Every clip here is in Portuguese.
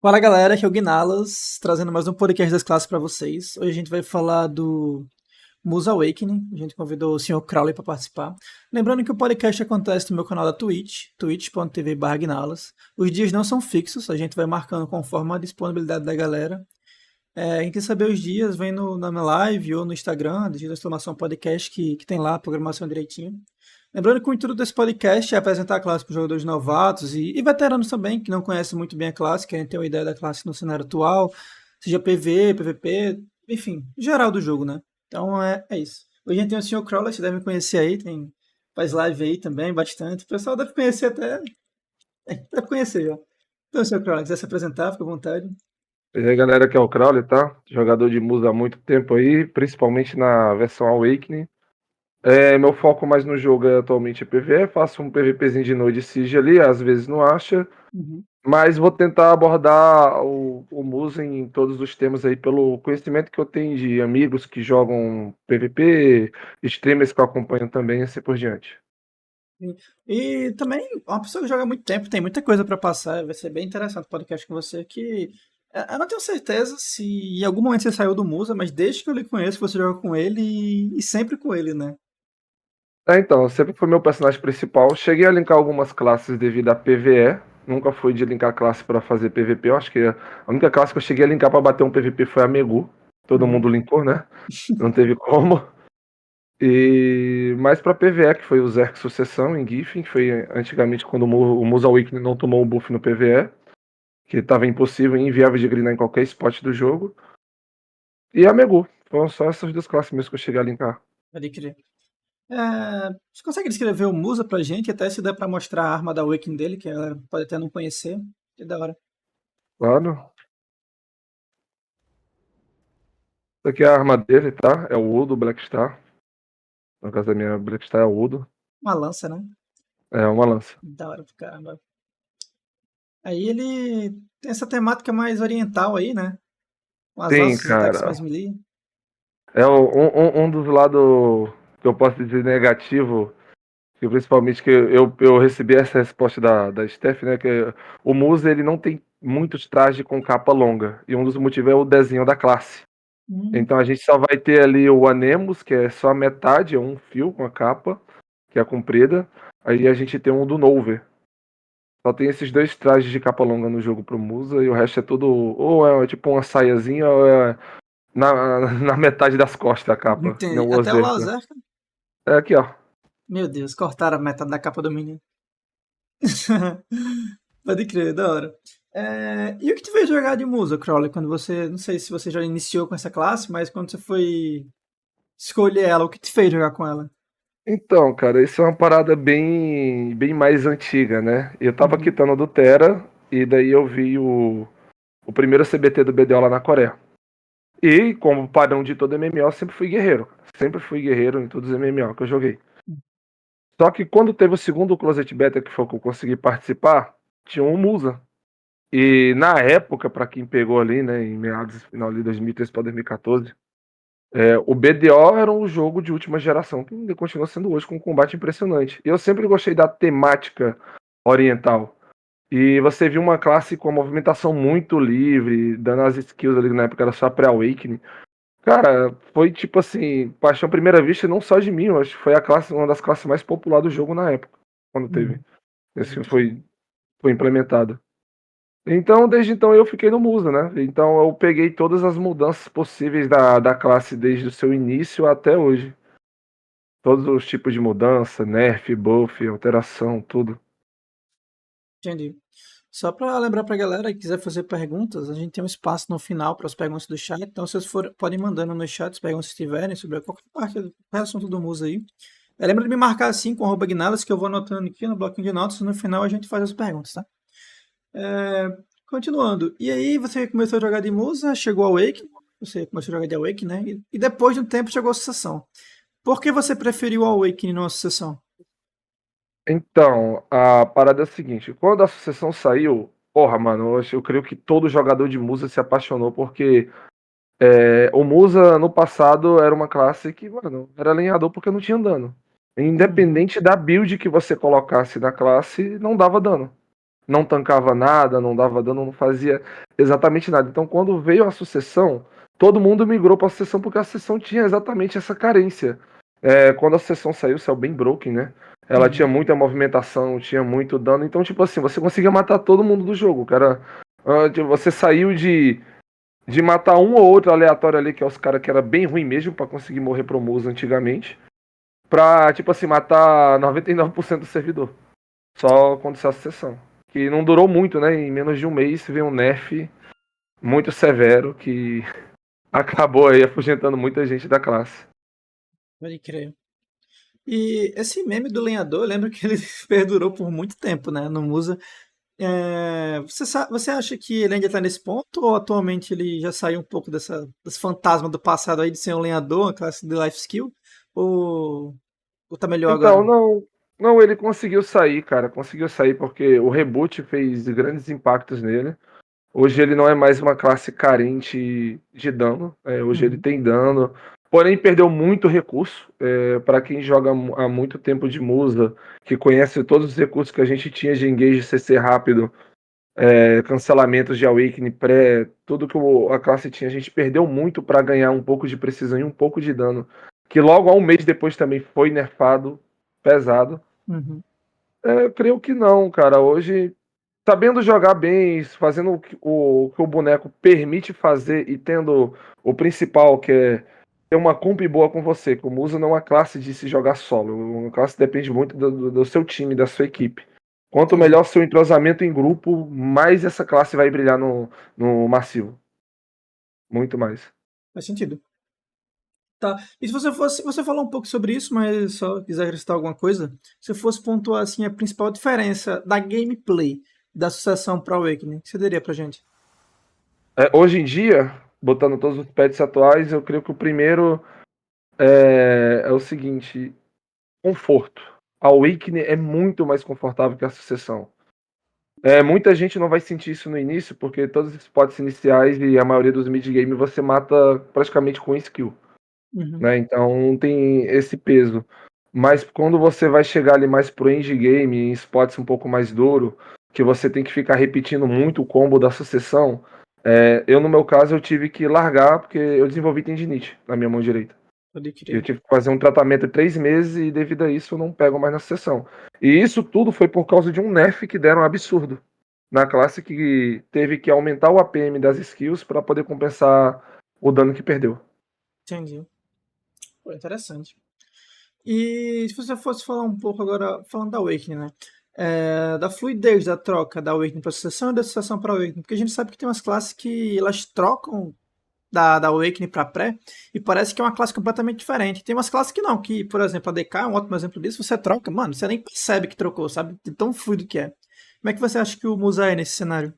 Fala galera, aqui é o Guinalas, trazendo mais um podcast das classes para vocês. Hoje a gente vai falar do Musa Awakening, a gente convidou o Sr. Crowley para participar. Lembrando que o podcast acontece no meu canal da Twitch, twitch.tv/Guinalas. Os dias não são fixos, a gente vai marcando conforme a disponibilidade da galera. Quem quer saber os dias, vem na minha live ou no Instagram, digita exclamação podcast que tem lá a programação direitinho. Lembrando que o intuito desse podcast é apresentar a classe para os jogadores novatos e veteranos também, que não conhecem muito bem a classe, querem ter uma ideia da classe no cenário atual, seja PV, PVP, enfim, geral do jogo, né? Então é isso. Hoje a gente tem o Sr. Crawler, vocês devem conhecer aí, faz live aí também, bastante. O pessoal deve conhecer até. Deve conhecer já. Então, Sr. Crawler, quiser se apresentar, fica à vontade. E aí, galera, aqui é o Crowley, tá? Jogador de Musa há muito tempo aí, principalmente na versão Awakening. Meu foco mais no jogo atualmente é PvE, faço um PvPzinho de noite Siege ali, às vezes não acha, Uhum. mas vou tentar abordar o Musa em todos os temas aí, pelo conhecimento que eu tenho de amigos que jogam PvP, streamers que eu acompanho também, assim por diante. E também, uma pessoa que joga há muito tempo, tem muita coisa para passar, vai ser bem interessante o podcast com você, que eu não tenho certeza se em algum momento você saiu do Musa, mas desde que eu lhe conheço, você joga com ele e sempre com ele, né? Então, sempre foi meu personagem principal. Cheguei a linkar algumas classes devido a PvE. Nunca fui de linkar classe para fazer PvP. Eu acho que a única classe que eu cheguei a linkar para bater um PvP foi a Megu. Todo Uhum. mundo linkou, né? Não teve como. E mais para PvE, que foi o Zerg Sucessão em Giffen, que foi antigamente quando o Musa Awakening não tomou um buff no PvE, que estava impossível e inviável de grindar em qualquer spot do jogo. E a Megu. Foram só essas duas classes mesmo que eu cheguei a linkar. Pode crer. Você consegue descrever o Musa pra gente, até se der pra mostrar a arma da Awakening dele, que ela pode até não conhecer, que da hora. Claro. Essa aqui é a arma dele, tá? É o Udo Black Star. No caso da minha Black Star é o Udo. Uma lança, né? É uma lança. Da hora pra caramba. Aí ele tem essa temática mais oriental aí, né? Com as Sim, lanças, ataques cara. mais melee. Um dos lados que eu posso dizer negativo, que principalmente que eu recebi essa resposta da Steph, né? Que o Musa ele não tem muitos trajes com capa longa. E um dos motivos é o desenho da classe. Hum, Então a gente só vai ter ali o Anemus, que é só a metade, é um fio com a capa, que é comprida. Aí a gente tem um do Nover. Só tem esses dois trajes de capa longa no jogo pro Musa e o resto é tudo. Ou é tipo uma saiazinha, ou é na metade das costas a capa, que nem entendi. o Até o Ozerka. laser. É aqui, ó. Meu Deus, cortaram a metade da capa do menino. Pode crer, da hora. E o que te fez jogar de Musa, Crowley? Quando você, não sei se você já iniciou com essa classe, mas quando você foi escolher ela, o que te fez jogar com ela? Então, cara, isso é uma parada bem mais antiga, né? Eu tava Uhum. quitando do Terra e daí eu vi o primeiro CBT do BDO lá na Coreia. E, como padrão de todo MMO, eu sempre fui guerreiro. Sempre fui guerreiro em todos os MMO que eu joguei. Só que quando teve o segundo Closet Beta, que foi o que eu consegui participar, tinha um Musa. E na época, pra quem pegou ali, né, em meados final de 2013 para 2014, o BDO era um jogo de última geração, que ainda continua sendo hoje, com um combate impressionante. E eu sempre gostei da temática oriental. E você viu uma classe com uma movimentação muito livre, dando as skills ali na época, era só pré-awakening. Cara, foi tipo assim, paixão à primeira vista, não só de mim, eu acho que foi a classe, uma das classes mais populares do jogo na época, quando teve. Uhum. Pode Esse crer. foi implementado. Então, desde então eu fiquei no Musa, né? Então eu peguei todas as mudanças possíveis da classe desde o seu início até hoje. Todos os tipos de mudança, nerf, buff, alteração, tudo. Entendi. Só para lembrar para a galera que quiser fazer perguntas, a gente tem um espaço no final para as perguntas do chat, então vocês podem mandando no chat as perguntas que tiverem sobre qualquer parte do qualquer assunto do Musa aí. Lembra de me marcar assim com arroba Guinalas, que eu vou anotando aqui no bloquinho de notas e no final a gente faz as perguntas, tá? É, Continuando. E aí você começou a jogar de Musa, chegou ao Wake, você começou a jogar de Awake, né? E depois de um tempo chegou a Sucessão. Por que você preferiu o Awakening numa Sucessão? Então, a parada é a seguinte: quando a sucessão saiu, porra, mano, eu creio que todo jogador de Musa se apaixonou, porque o Musa no passado era uma classe que, mano, era lenhador porque não tinha dano. Uhum. Independente da build que você colocasse na classe, não dava dano. não tancava nada, não dava dano, não fazia exatamente nada. Então, quando veio a sucessão, todo mundo migrou para a sucessão porque a sucessão tinha exatamente essa carência. Quando a sucessão saiu bem broken, né? Ela tinha Uhum. muita movimentação, tinha muito dano. Então, tipo assim, você conseguia matar todo mundo do jogo, cara. Você saiu de matar um ou outro aleatório ali, que é os caras que era bem ruim mesmo para conseguir morrer pro Musa antigamente, pra, tipo assim, matar 99% do servidor. Só aconteceu a sucessão. Que não durou muito, né? Em menos de um mês veio um nerf muito severo que acabou aí afugentando muita gente da classe. Pode crer. E esse meme do lenhador, eu lembro que ele perdurou por muito tempo, né, no Musa. Você acha que ele ainda tá nesse ponto, ou atualmente ele já saiu um pouco desse fantasma do passado aí de ser um lenhador, uma classe de life skill? Ou, ou tá melhor Então, agora? não, ele conseguiu sair, cara. Conseguiu sair porque o reboot fez grandes impactos nele. Hoje ele não é mais uma classe carente de dano. Hoje ele Uhum. tem dano. Porém, perdeu muito recurso. Para quem joga há muito tempo de Musa, que conhece todos os recursos que a gente tinha de engage CC rápido, cancelamentos de Awakening pré, tudo que a classe tinha, a gente perdeu muito para ganhar um pouco de precisão e um pouco de dano. Que logo a um mês depois também foi nerfado pesado. Uhum. Eu creio que não, cara. Hoje sabendo jogar bem, fazendo o que o boneco permite fazer e tendo o principal, que é ter uma comp boa com você, que o Musa não é uma classe de se jogar solo, uma classe que depende muito do seu time, da sua equipe. Quanto Entendi. melhor seu entrosamento em grupo, mais essa classe vai brilhar no massivo. Muito mais. Faz sentido. Tá. E se você fosse, você falou um pouco sobre isso, mas só quiser acrescentar alguma coisa, se eu fosse pontuar assim a principal diferença da gameplay da sucessão pro Awakening, o que você diria pra gente? Hoje em dia, botando todos os patches atuais, eu creio que o primeiro é o seguinte: conforto. A Awakening é muito mais confortável que a sucessão. Muita gente não vai sentir isso no início, porque todos os spots iniciais e a maioria dos mid-game você mata praticamente com skill, Uhum. né? Então não tem esse peso. Mas quando você vai chegar ali mais pro endgame, em spots um pouco mais duro, que você tem que ficar repetindo muito o combo da sucessão, eu no meu caso eu tive que largar porque eu desenvolvi tendinite na minha mão direita. Pode Eu crer. tive que fazer um tratamento de 3 meses e devido a isso eu não pego mais na sucessão. E isso tudo foi por causa de um nerf que deram absurdo na classe que teve que aumentar o APM das skills para poder compensar o dano que perdeu. Entendi. Pô, interessante. E se você fosse falar um pouco agora, falando da Awakening, né? Da fluidez da troca da Awakening para sucessão e da sucessão para Awakening. Porque a gente sabe que tem umas classes que elas trocam da Awakening para pré e parece que é uma classe completamente diferente. Tem umas classes que não, que, por exemplo, a DK é um ótimo exemplo disso. Você troca, mano, você nem percebe que trocou, sabe? De tão fluido que é. Como é que você acha que o Musa é nesse cenário?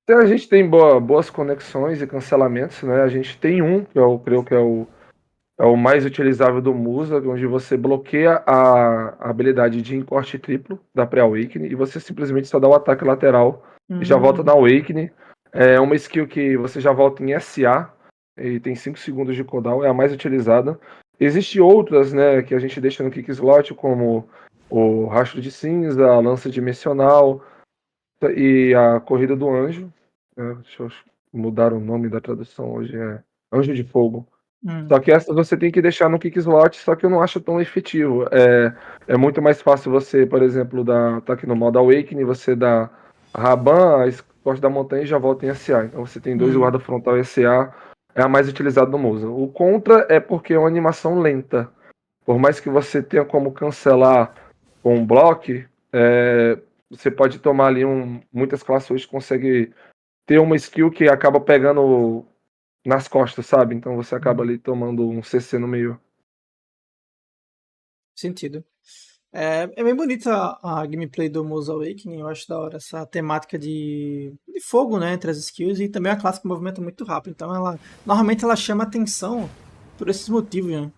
Então a gente tem boas conexões e cancelamentos, né? A gente tem um, que eu creio que é o mais utilizável do Musa, onde você bloqueia a habilidade de encorte triplo da pré-Awakening e você simplesmente só dá o ataque lateral e já volta na Hum, Awakening. É uma skill que você já volta em SA e tem 5 segundos de cooldown, é a mais utilizada. Existem outras, né, que a gente deixa no kick slot, como o Rastro de Cinza, a Lança Dimensional e a Corrida do Anjo. Deixa eu mudar o nome da tradução hoje, é Anjo de Fogo. hum, Só que essa você tem que deixar no kick slot, só que eu não acho tão efetivo. É muito mais fácil você, por exemplo, tá aqui no modo Awakening, você dá a Raban, a Escorte da Montanha e já volta em SA. Então você tem dois hum. guarda frontal SA, é a mais utilizada no Musa. O contra é porque é uma animação lenta. Por mais que você tenha como cancelar com um bloco, você pode tomar ali muitas classes hoje conseguem ter uma skill que acaba pegando nas costas, sabe? Então você acaba Uhum. ali tomando um CC no meio. Sentido. É bem bonita a gameplay do Musa Awakening, eu acho da hora essa temática de fogo, né, entre as skills e também a classe que movimenta muito rápido, então ela normalmente ela chama atenção por esses motivos, né?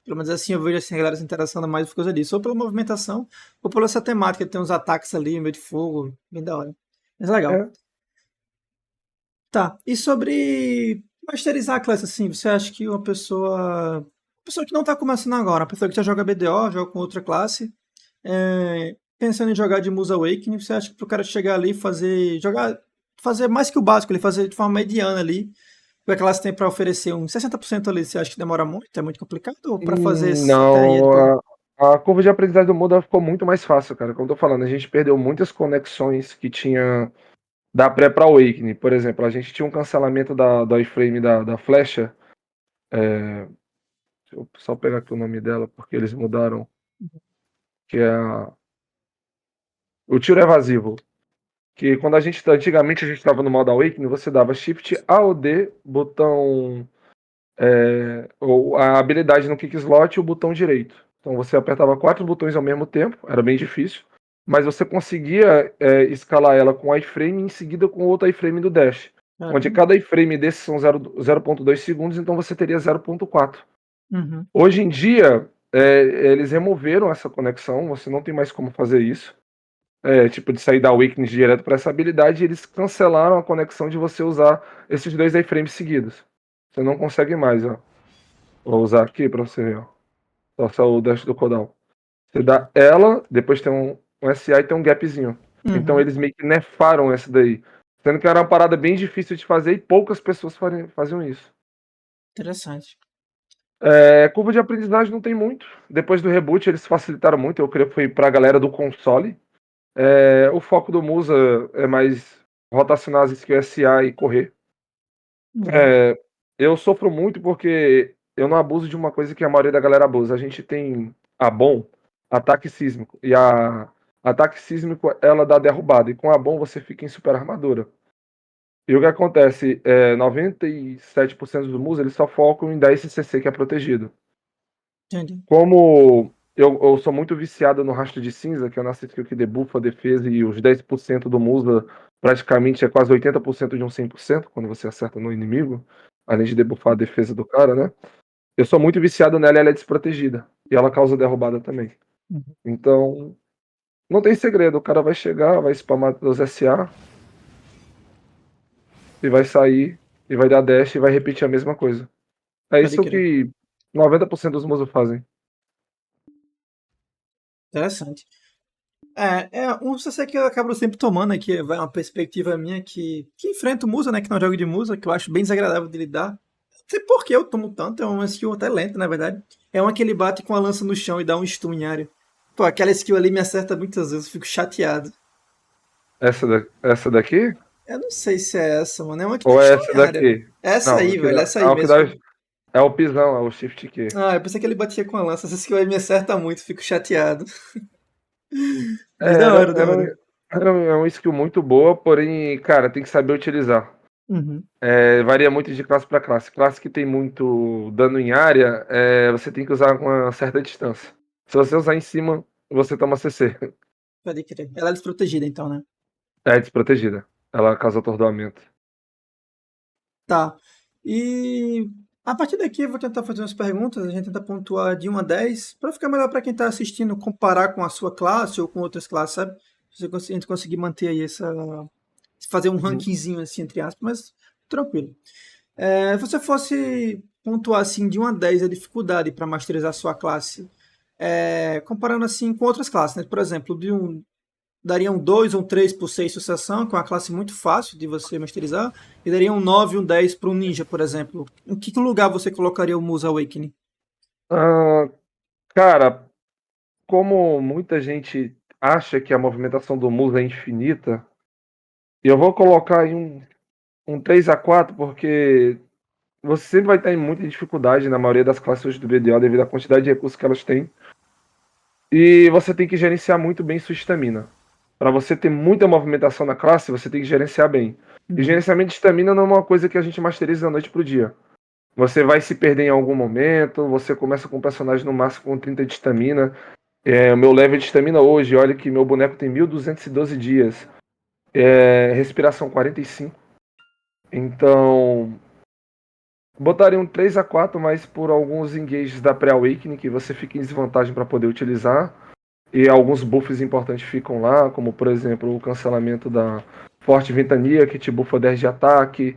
Pelo menos assim eu vejo assim, a galera se interessando mais por causa disso, ou pela movimentação, ou pela essa temática, tem uns ataques ali, meio de fogo, bem da hora. Mas é legal. É, Tá, e sobre masterizar a classe, assim, você acha que uma pessoa que não tá começando agora, uma pessoa que já joga BDO, joga com outra classe, pensando em jogar de Musa Awakening, você acha que pro cara chegar ali e fazer mais que o básico, ele fazer de forma mediana ali, o que elas têm para oferecer uns 60% ali, você acha que demora muito? É muito complicado? Ou para fazer até aí é de boa? Não, a curva de aprendizagem do Muda ficou muito mais fácil, cara. Como eu tô falando, a gente perdeu muitas conexões que tinha da pré pra Awakening. Por exemplo, a gente tinha um cancelamento do iframe da flecha. Deixa eu só pegar aqui o nome dela, porque eles mudaram. Que é o tiro evasivo. Que quando antigamente a gente estava no modo Awakening, você dava Shift A ou D, botão. Ou a habilidade no kick slot e o botão direito. Então você apertava 4 botões ao mesmo tempo, era bem difícil, mas você conseguia escalar ela com iframe e em seguida com outro iframe do dash. Onde Caramba. cada iframe desses são 0,2 segundos, então você teria 0,4. Uhum. Hoje em dia, eles removeram essa conexão, você não tem mais como fazer isso. Tipo, de sair da Awakening direto para essa habilidade, e eles cancelaram a conexão de você usar esses dois iframes seguidos. Você não consegue mais, ó. Vou usar aqui para você ver, ó. Só o dash do cooldown. Você dá ela, depois tem um SA e tem um gapzinho. Então Uhum. eles meio que nerfaram essa daí. Sendo que era uma parada bem difícil de fazer e poucas pessoas faziam isso. Interessante. Curva de aprendizagem não tem muito. Depois do reboot eles facilitaram muito. Eu creio que foi pra galera do console. O foco do Musa é mais rotacionar as skills SA e correr. Uhum. É, eu sofro muito porque eu não abuso de uma coisa que a maioria da galera abusa. A gente tem a bom, ataque sísmico. E a ataque sísmico, ela dá derrubada. E com a bom você fica em super armadura. E o que acontece? 97% dos mus eles só focam em 10 CC que é protegido. Entendi. Como eu sou muito viciado no rastro de cinza, que é uma skill que debufa a defesa e os 10% do Musa praticamente é quase 80% de um 100% quando você acerta no inimigo, além de debuffar a defesa do cara, né? Eu sou muito viciado nela e ela é desprotegida. E ela causa derrubada também. Uhum. Então, não tem segredo. O cara vai chegar, vai spamar os SA e vai sair e vai dar dash e vai repetir a mesma coisa. É Pode isso crer. que 90% dos Musa fazem. Interessante. Um CC que eu acabo sempre tomando aqui, vai uma perspectiva minha que enfrenta o Musa, né? Que não jogo de Musa, que eu acho bem desagradável de lidar. Não sei por que eu tomo tanto, é uma skill até lenta, na verdade. É uma que ele bate com a lança no chão e dá um stun em área. Pô, aquela skill ali me acerta muitas vezes, eu fico chateado. Essa daqui? Eu não sei se é essa, mano. É uma que dá Ou é stun essa em área. daqui? Essa Não, aí, velho, essa é aí o que dá. mesmo. É o pisão, é o shift Q. Ah, eu pensei que ele batia com a lança. Essa skill aí me acerta muito, fico chateado. Mas É, da era, hora, da era, hora. é uma skill muito boa, porém, cara, tem que saber utilizar. Uhum. Varia muito de classe para classe. Classe que tem muito dano em área, você tem que usar com uma certa distância. Se você usar em cima, você toma CC. Pode crer. Ela é desprotegida, então, né? É desprotegida. Ela causa atordoamento. Tá. E a partir daqui eu vou tentar fazer umas perguntas, a gente tenta pontuar de 1 a 10, para ficar melhor para quem tá assistindo, comparar com a sua classe ou com outras classes, sabe? Se a gente conseguir manter aí fazer um Uhum. rankingzinho assim, entre aspas, mas tranquilo. Se você fosse pontuar assim de 1 a 10 a dificuldade para masterizar a sua classe, comparando assim com outras classes, né? Por exemplo, daria um 2 ou um 3 por 6 sucessão, que é uma classe muito fácil de você masterizar, e daria um 9 um 10 para um ninja, por exemplo. Em que lugar você colocaria o Musa Awakening? Ah, cara, como muita gente acha que a movimentação do Musa é infinita, eu vou colocar aí um 3 a 4 porque você sempre vai estar em muita dificuldade na maioria das classes hoje do BDO devido à quantidade de recursos que elas têm. E você tem que gerenciar muito bem sua estamina. Para você ter muita movimentação na classe, você tem que gerenciar bem. E Uhum. gerenciamento de estamina não é uma coisa que a gente masteriza da noite pro dia. Você vai se perder em algum momento, você começa com um personagem no máximo com 30 de estamina. O meu level de estamina hoje, olha que meu boneco tem 1212 dias. Respiração 45. Então, botaria um 3 a 4 mas por alguns engages da pré-awakening que você fica em desvantagem para poder utilizar. E alguns buffs importantes ficam lá, como por exemplo o cancelamento da Forte Ventania, que te buffa 10 de ataque.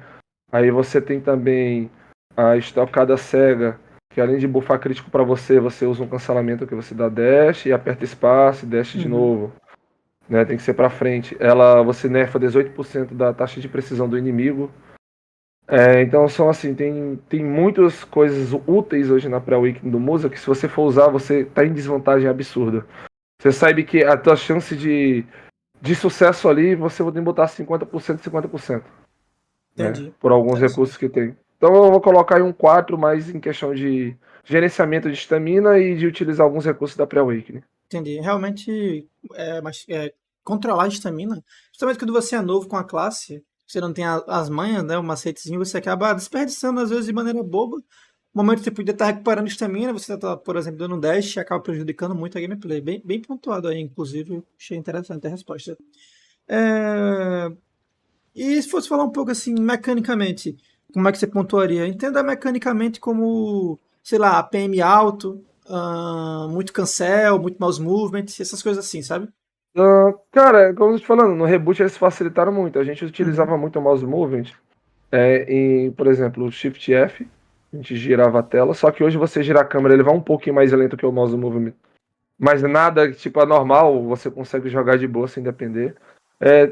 Aí você tem também a Estocada Cega, que além de buffar crítico para você, você usa um cancelamento que você dá dash e aperta espaço e dash de Uhum. novo. né? Tem que ser pra frente. Você nerfa 18% da taxa de precisão do inimigo. Então são assim, tem muitas coisas úteis hoje na pré-weekend do Musa que se você for usar, você tá em desvantagem absurda. Você sabe que a tua chance de sucesso ali, você vai ter que botar 50% e 50%, né? Entendi. Por alguns recursos Interessante. que tem. Então eu vou colocar aí um 4 mais em questão de gerenciamento de estamina e de utilizar alguns recursos da pré-awakening. Entendi. Realmente, controlar a estamina, justamente quando você é novo com a classe, você não tem as manhas, né, o macetezinho, você acaba desperdiçando, às vezes, de maneira boba. No momento que você podia estar recuperando estamina, você está, por exemplo, dando um dash e acaba prejudicando muito a gameplay. Bem pontuado aí, inclusive, achei interessante a resposta. É, E se fosse falar um pouco assim, mecanicamente, como é que você pontuaria? Entenda mecanicamente como, sei lá, PM alto, muito cancel, muito mouse movement, essas coisas assim, sabe? Cara, como eu tô te falando, no reboot eles facilitaram muito. A gente Uhum, utilizava muito o mouse movement por exemplo, o Shift F, a gente girava a tela, só que hoje você girar a câmera, ele vai um pouquinho mais lento que o mouse movement. Mas nada, tipo, anormal, você consegue jogar de boa sem depender.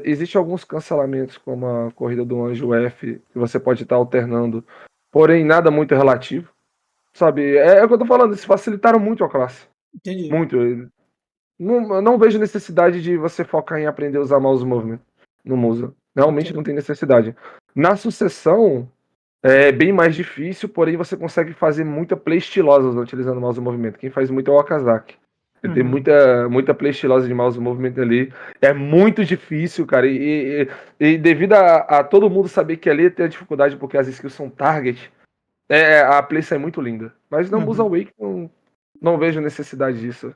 Existem alguns cancelamentos, como a corrida do Anjo F, que você pode estar alternando, porém nada muito relativo, sabe? É o que eu tô falando, eles facilitaram muito a classe. entendi. Muito. Não vejo necessidade de você focar em aprender a usar mouse movement no Musa. Realmente não Entendi. tem necessidade. Na sucessão, é bem mais difícil, porém você consegue fazer muita play estilosa utilizando o mouse movimento. Quem faz muito é o Okazaki. Ele tem Uhum, muita play estilosa de mouse movimento ali. É muito difícil, cara. E devido a todo mundo saber que ali tem a dificuldade porque as skills são target, a play sai muito linda. Mas no Musa uhum. Wake não vejo necessidade disso,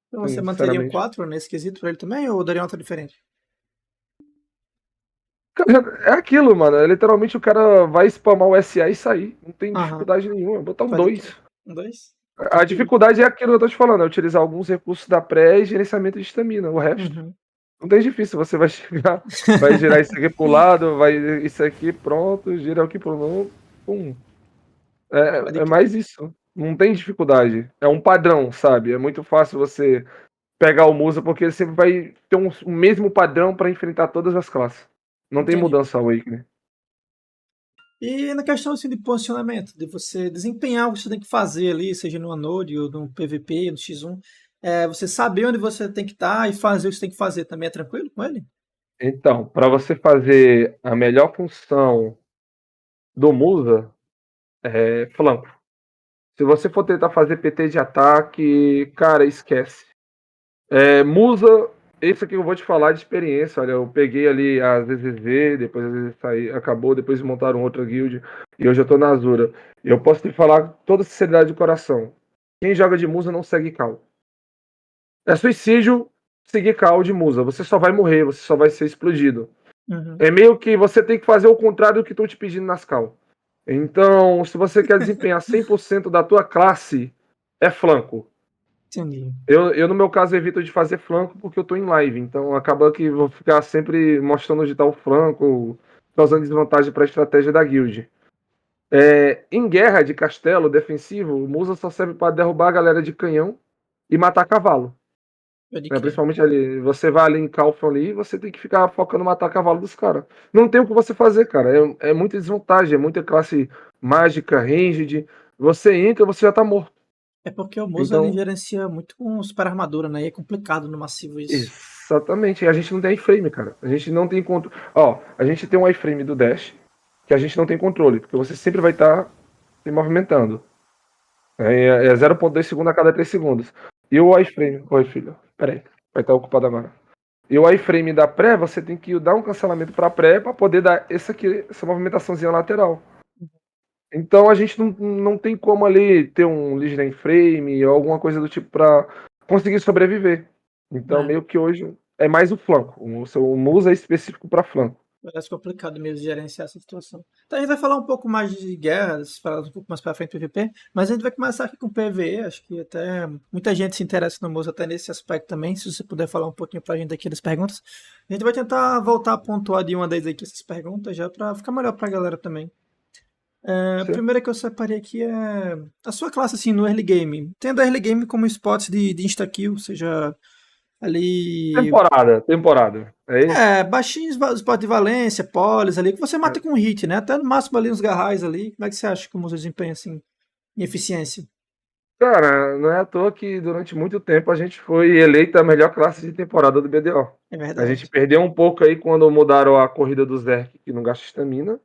Então você manteria um sinceramente. 4 nesse quesito pra ele também, ou daria uma nota diferente? Cara, é aquilo, mano. Literalmente o cara vai spamar o SA e sair. Não tem Aham, dificuldade nenhuma. Botar um pode crer. 2. Um 2? A dificuldade é aquilo que eu tô te falando, é utilizar alguns recursos da pré e gerenciamento de estamina. O resto Uhum. não tem difícil. Você vai chegar, vai girar isso aqui pro lado, vai isso aqui, pronto, gira aqui pro novo. Pum. Pode É crer. mais isso. Não tem dificuldade. É um padrão, sabe? É muito fácil você pegar o Musa porque ele sempre vai ter um mesmo padrão para enfrentar todas as classes. Não tem Entendi. mudança Awakening. E na questão assim, de posicionamento, de você desempenhar o que você tem que fazer ali, seja no Anode ou no PVP, no X1, você saber onde você tem que estar e fazer o que você tem que fazer também é tranquilo com ele? Então, para você fazer a melhor função do Musa, é flanco. Se você for tentar fazer PT de ataque, cara, esquece. Musa, esse aqui eu vou te falar de experiência. Olha, eu peguei ali a ZZZ, depois a ZZZ acabou, depois montaram outra guild e hoje eu tô na Azura. E eu posso te falar com toda sinceridade de coração. Quem joga de Musa não segue cal. É suicídio seguir cal de Musa. Você só vai morrer, você só vai ser explodido. Uhum, É meio que você tem que fazer o contrário do que estão te pedindo nas cal. Então, se você quer desempenhar 100% da tua classe, é flanco. entendi. Eu, no meu caso, evito de fazer flanco porque eu tô em live. Então, acaba que vou ficar sempre mostrando onde tá o flanco, causando desvantagem para a estratégia da guild. Em guerra de castelo defensivo, o Musa só serve para derrubar a galera de canhão e matar cavalo. Pode Né? crer. Principalmente ali, você vai ali em Calphon ali, você tem que ficar focando em matar cavalo dos caras. Não tem o que você fazer, cara. É muita desvantagem, é muita classe mágica, ranged. Você entra, você já tá morto. É porque o Musa ele Então, gerencia muito com super armadura, né? E é complicado no massivo isso. exatamente. A gente não tem iframe, cara. A gente não tem controle. Ó, a gente tem um iframe do Dash que a gente não tem controle, porque você sempre vai estar se movimentando. É 0,2 segundo a cada 3 segundos. E o iframe. Oi, filho. Peraí. Vai estar ocupado agora. E o iframe da pré, você tem que dar um cancelamento para pré para poder dar essa movimentaçãozinha lateral. Então a gente não tem como ali ter um lead frame ou alguma coisa do tipo para conseguir sobreviver. Então É, meio que hoje é mais o flanco. O seu Musa é específico para flanco. parece complicado mesmo gerenciar essa situação. Então a gente vai falar um pouco mais de guerras, falar um pouco mais pra frente do PVP, mas a gente vai começar aqui com PvE. Acho que até muita gente se interessa no Musa até nesse aspecto também. Se você puder falar um pouquinho pra gente aqui das perguntas, a gente vai tentar voltar a pontuar de uma das aqui essas perguntas já pra ficar melhor pra galera também. A Certo? primeira que eu separei aqui é a sua classe assim no early game. Tendo early game como spots de insta-kill, seja ali. Temporada. É isso? Baixinhos, spot de valência, polis ali, que você mata com hit, né? Até no máximo ali uns garrais ali. Como é que você acha como você desempenha assim em eficiência? Cara, não é à toa que durante muito tempo a gente foi eleita a melhor classe de temporada do BDO. É A gente verdade. perdeu um pouco aí quando mudaram a corrida do Zerg, que não gasta estamina,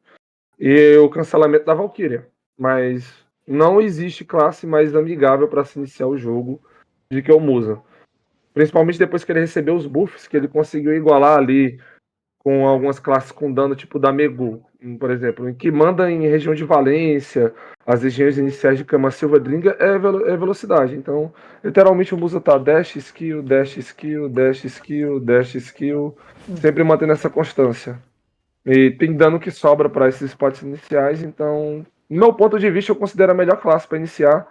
e o cancelamento da Valkyria. Mas não existe classe mais amigável para se iniciar o jogo do que o Musa. Principalmente depois que ele recebeu os buffs, que ele conseguiu igualar ali com algumas classes com dano tipo da Megu, por exemplo, em que manda em região de Valência, as regiões iniciais de Cama Silva Dringa é velocidade. Então, literalmente o Musa tá dash, skill, dash, skill, dash, skill, dash, skill, sempre mantendo essa constância. E tem dano que sobra para esses spots iniciais, então, no meu ponto de vista, eu considero a melhor classe para iniciar.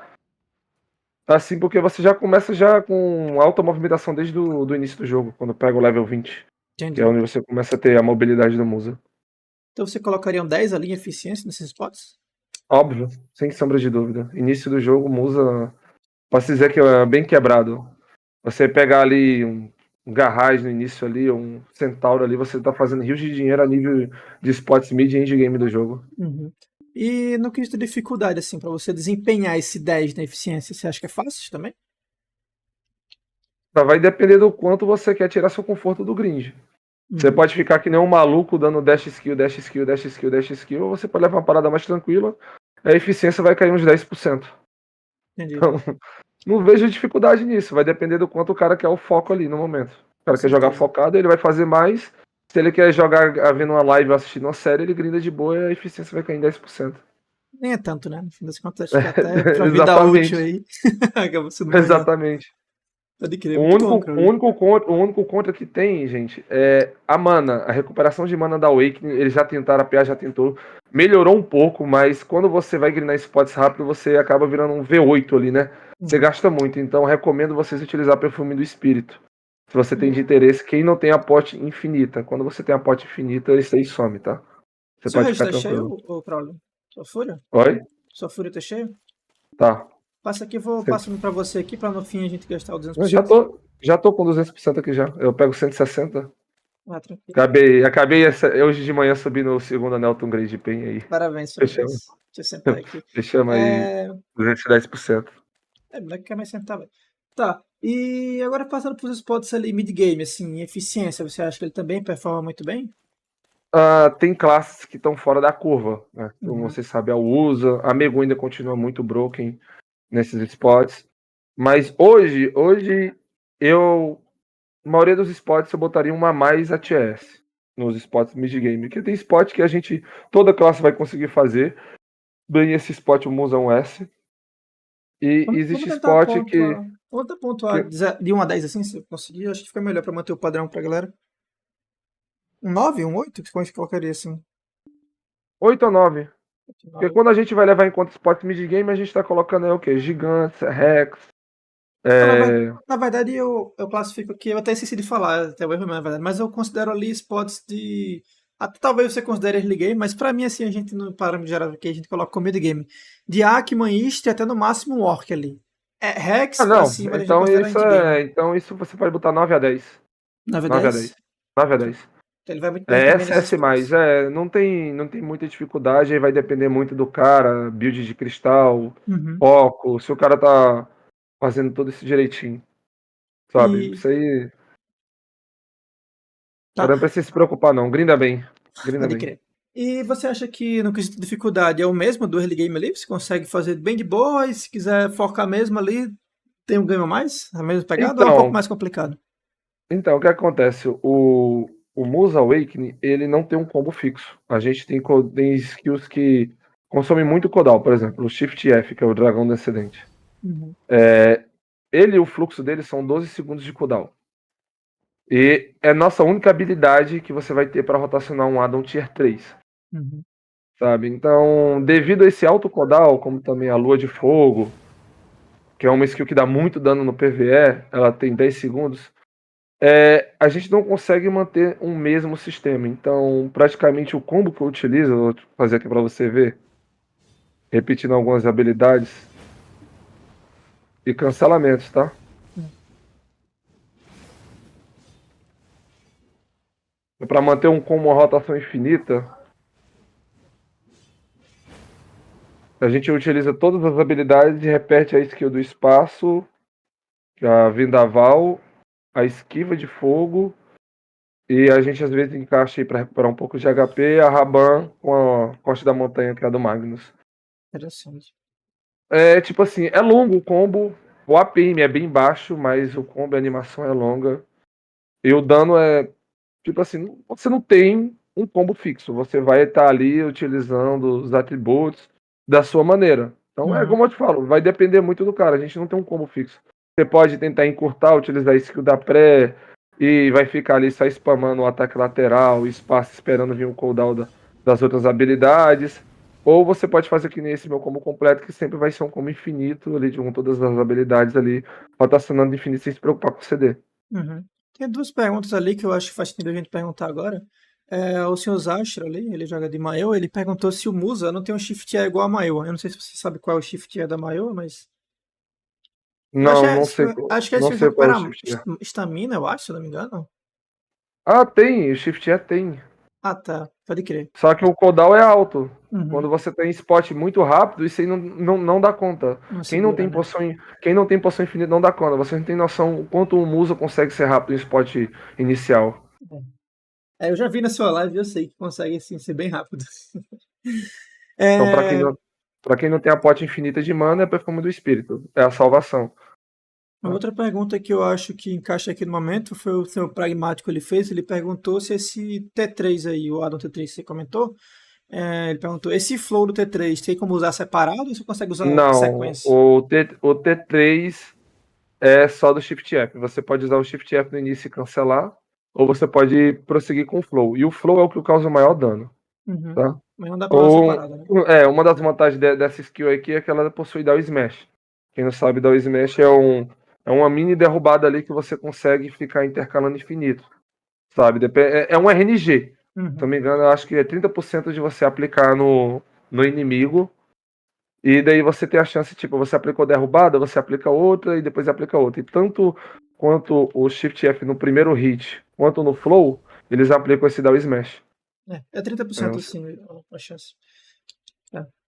Assim, porque você já começa já com alta movimentação desde do início do jogo, quando pega o level 20, que é Entendi. onde você começa a ter a mobilidade do Musa. Então você colocaria um 10 ali em eficiência nesses spots? Óbvio, sem sombra de dúvida. Início do jogo, Musa, posso dizer que é bem quebrado. Você pegar ali um Garraj no início ali, um Centauro ali, você tá fazendo rios de dinheiro a nível de spots mid e endgame do jogo. Uhum. E no quesito de dificuldade, assim, pra você desempenhar esse 10 na eficiência, você acha que é fácil também? Só vai depender do quanto você quer tirar seu conforto do grind. Você Uhum. pode ficar que nem um maluco dando dash skill, dash skill, dash skill, dash skill, ou você pode levar uma parada mais tranquila, a eficiência vai cair uns 10%. Entendi. Então, não vejo dificuldade nisso, vai depender do quanto o cara quer o foco ali no momento. O Com cara quer jogar certeza. focado, ele vai fazer mais. Se ele quer jogar vendo uma live ou assistindo uma série, ele grinda de boa e a eficiência vai cair em 10%. Nem é tanto, né? No fim das contas, acho que até pra vida útil Exatamente. aí acaba sendo maior. Exatamente. Pode crer, O muito bom, único, o Crowley. único contra, o único contra que tem, gente, é a mana. A recuperação de mana da Awakening, eles já tentaram, a PA já tentou. Melhorou um pouco, mas quando você vai grindar spots rápido, você acaba virando um V8 ali, né? Você Uhum. gasta muito, então recomendo vocês utilizar perfume do espírito. Se você tem de E interesse, quem não tem a pote infinita. Quando você tem a pote infinita, isso aí some, tá? Você seu pode resto ficar tá tranquilo. cheio, ô Crowley? Sua fúria? Oi? Sua fúria tá cheio? Tá. Passa aqui, eu vou Cê- passando pra você aqui, pra no fim a gente gastar o Eu já 200%. tô com 200% aqui já. Eu pego 160. Ah, tranquilo. Acabei hoje de manhã subindo o segundo anel Grade de Pen aí. Parabéns, Fechamos. parabéns. Deixa eu sentar aqui. Fechamos aí É, 210%. moleque quer mais sentar, velho. Tá, e agora passando pros spots ali mid-game, assim, eficiência, você acha que ele também performa muito bem? Tem classes que estão fora da curva, né? Como Uhum. você sabe, a USA, a Megu ainda continua muito broken nesses spots. Mas hoje eu, na maioria dos spots, eu botaria uma mais ATS nos spots mid-game. Porque tem spot que toda classe vai conseguir fazer. Bem, esse spot o Musa é um S. E Vamos existe tentar spot pontuar. Vamos tentar pontuar que de 1 a 10 assim, se eu conseguir. Eu acho que fica melhor pra manter o padrão pra galera. Um 9, um 8? Que a gente colocaria assim? 8 ou 9. Porque 9. quando a gente vai levar em conta spot mid-game, a gente tá colocando aí o quê? Gigantes, Rex. Não, É... na verdade, eu classifico aqui, eu até esqueci de falar, até o erro, na verdade, mas eu considero ali spots de. Até talvez você considere early game, mas pra mim, assim, a gente no parâmetro geral aqui, a gente coloca como mid game. De Ackman, East e até no máximo um Orc ali. Rex Ah, pra não. cima, a gente considera end game. Então isso você pode botar 9 a 10. 9 a 9 a 10? 10. 9 a 10. Então ele vai muito bem É também nesses SS+. spots. Não tem muita dificuldade, aí vai depender muito do cara, build de cristal, Uhum. foco, se o cara tá fazendo tudo isso direitinho, sabe? E. Isso aí, o Tá, cara não precisa se preocupar não, grinda bem, grinda pode bem. crer. E você acha que no quesito de dificuldade é o mesmo do early game ali? Você consegue fazer bem de boa e se quiser focar mesmo ali, tem um ganho a mais? A mesma pegada ou é um pouco Então, mais complicado? o que acontece? O Musa Awakening, ele não tem um combo fixo. A gente tem skills que consomem muito cooldown, por exemplo, o Shift F, que é o Dragão Descendente. Uhum, O fluxo dele são 12 segundos de cooldown. E é nossa única habilidade que você vai ter para rotacionar um addon Tier 3, uhum. sabe? Então, devido a esse alto cooldown, como também a Lua de Fogo, que é uma skill que dá muito dano no PvE, ela tem 10 segundos, a gente não consegue manter um mesmo sistema. Então, praticamente o combo que eu utilizo, eu vou fazer aqui para você ver, repetindo algumas habilidades e cancelamentos, tá? Para manter um combo uma rotação infinita, a gente utiliza todas as habilidades e repete a skill do espaço, a vendaval, a esquiva de fogo, e a gente às vezes encaixa aí para recuperar um pouco de HP a Raban com a Corte da Montanha, que é a do Magnus. Interessante. É tipo assim, é longo o combo, o APM é bem baixo, mas o combo e a animação é longa. E o dano é, tipo assim, você não tem um combo fixo, você vai estar ali utilizando os atributos da sua maneira. Então é Uhum. como eu te falo, vai depender muito do cara, a gente não tem um combo fixo. Você pode tentar encurtar, utilizar a skill da pré e vai ficar ali só spamando o ataque lateral, espaço esperando vir o cooldown das outras habilidades. Ou você pode fazer que nem esse meu combo completo, que sempre vai ser um combo infinito ali, com todas as habilidades ali, rotacionando infinito sem se preocupar com o CD. Uhum. Tem duas perguntas ali que eu acho que faz sentido a gente perguntar agora. O senhor Zastra ali, ele joga de Maio, ele perguntou se o Musa não tem um Shift E igual a Maio. Eu não sei se você sabe qual é o Shift E da Maio, mas. Eu acho que Não, é, não sei, acho que é não esse que sei qual é o recupera shift. estamina, eu acho, se eu não me engano. Ah, tem, o shift é tem. Ah, tá. Pode crer. Só que o cooldown é alto. Quando Uhum. você tem spot muito rápido, isso aí não dá conta. Não Quem não segura, tem né? poção, quem não tem poção infinita não dá conta. Você não tem noção o quanto um musa consegue ser rápido em spot inicial. Eu já vi na sua live e eu sei que consegue assim, ser bem rápido. Então, É, para quem não tem a pote infinita de mana, é perfume do espírito. É a salvação. uma Tá? outra pergunta que eu acho que encaixa aqui no momento foi o seu pragmático ele fez. Ele perguntou se esse T3 aí, o Adam T3 que você comentou, ele perguntou, esse flow do T3 tem como usar separado ou você consegue usar em Não, sequência? o T3 é só do Shift F. Você pode usar o Shift F no início e cancelar, ou você pode prosseguir com o Flow. E o Flow é o que causa o maior dano, Uhum. tá? Mas não dá pra usar Ou, separado, né? uma das vantagens dessa skill aqui é que ela possui Down Smash. Quem não sabe, Down Smash é uma mini derrubada ali que você consegue ficar intercalando infinito, sabe? É um RNG. Se não Uhum. me engano, eu acho que é 30% de você aplicar no inimigo. E daí você tem a chance, tipo, você aplicou derrubada, você aplica outra e depois aplica outra. E tanto quanto o Shift F no primeiro hit, quanto no Flow, eles aplicam esse Down Smash. É É, 30% assim a chance.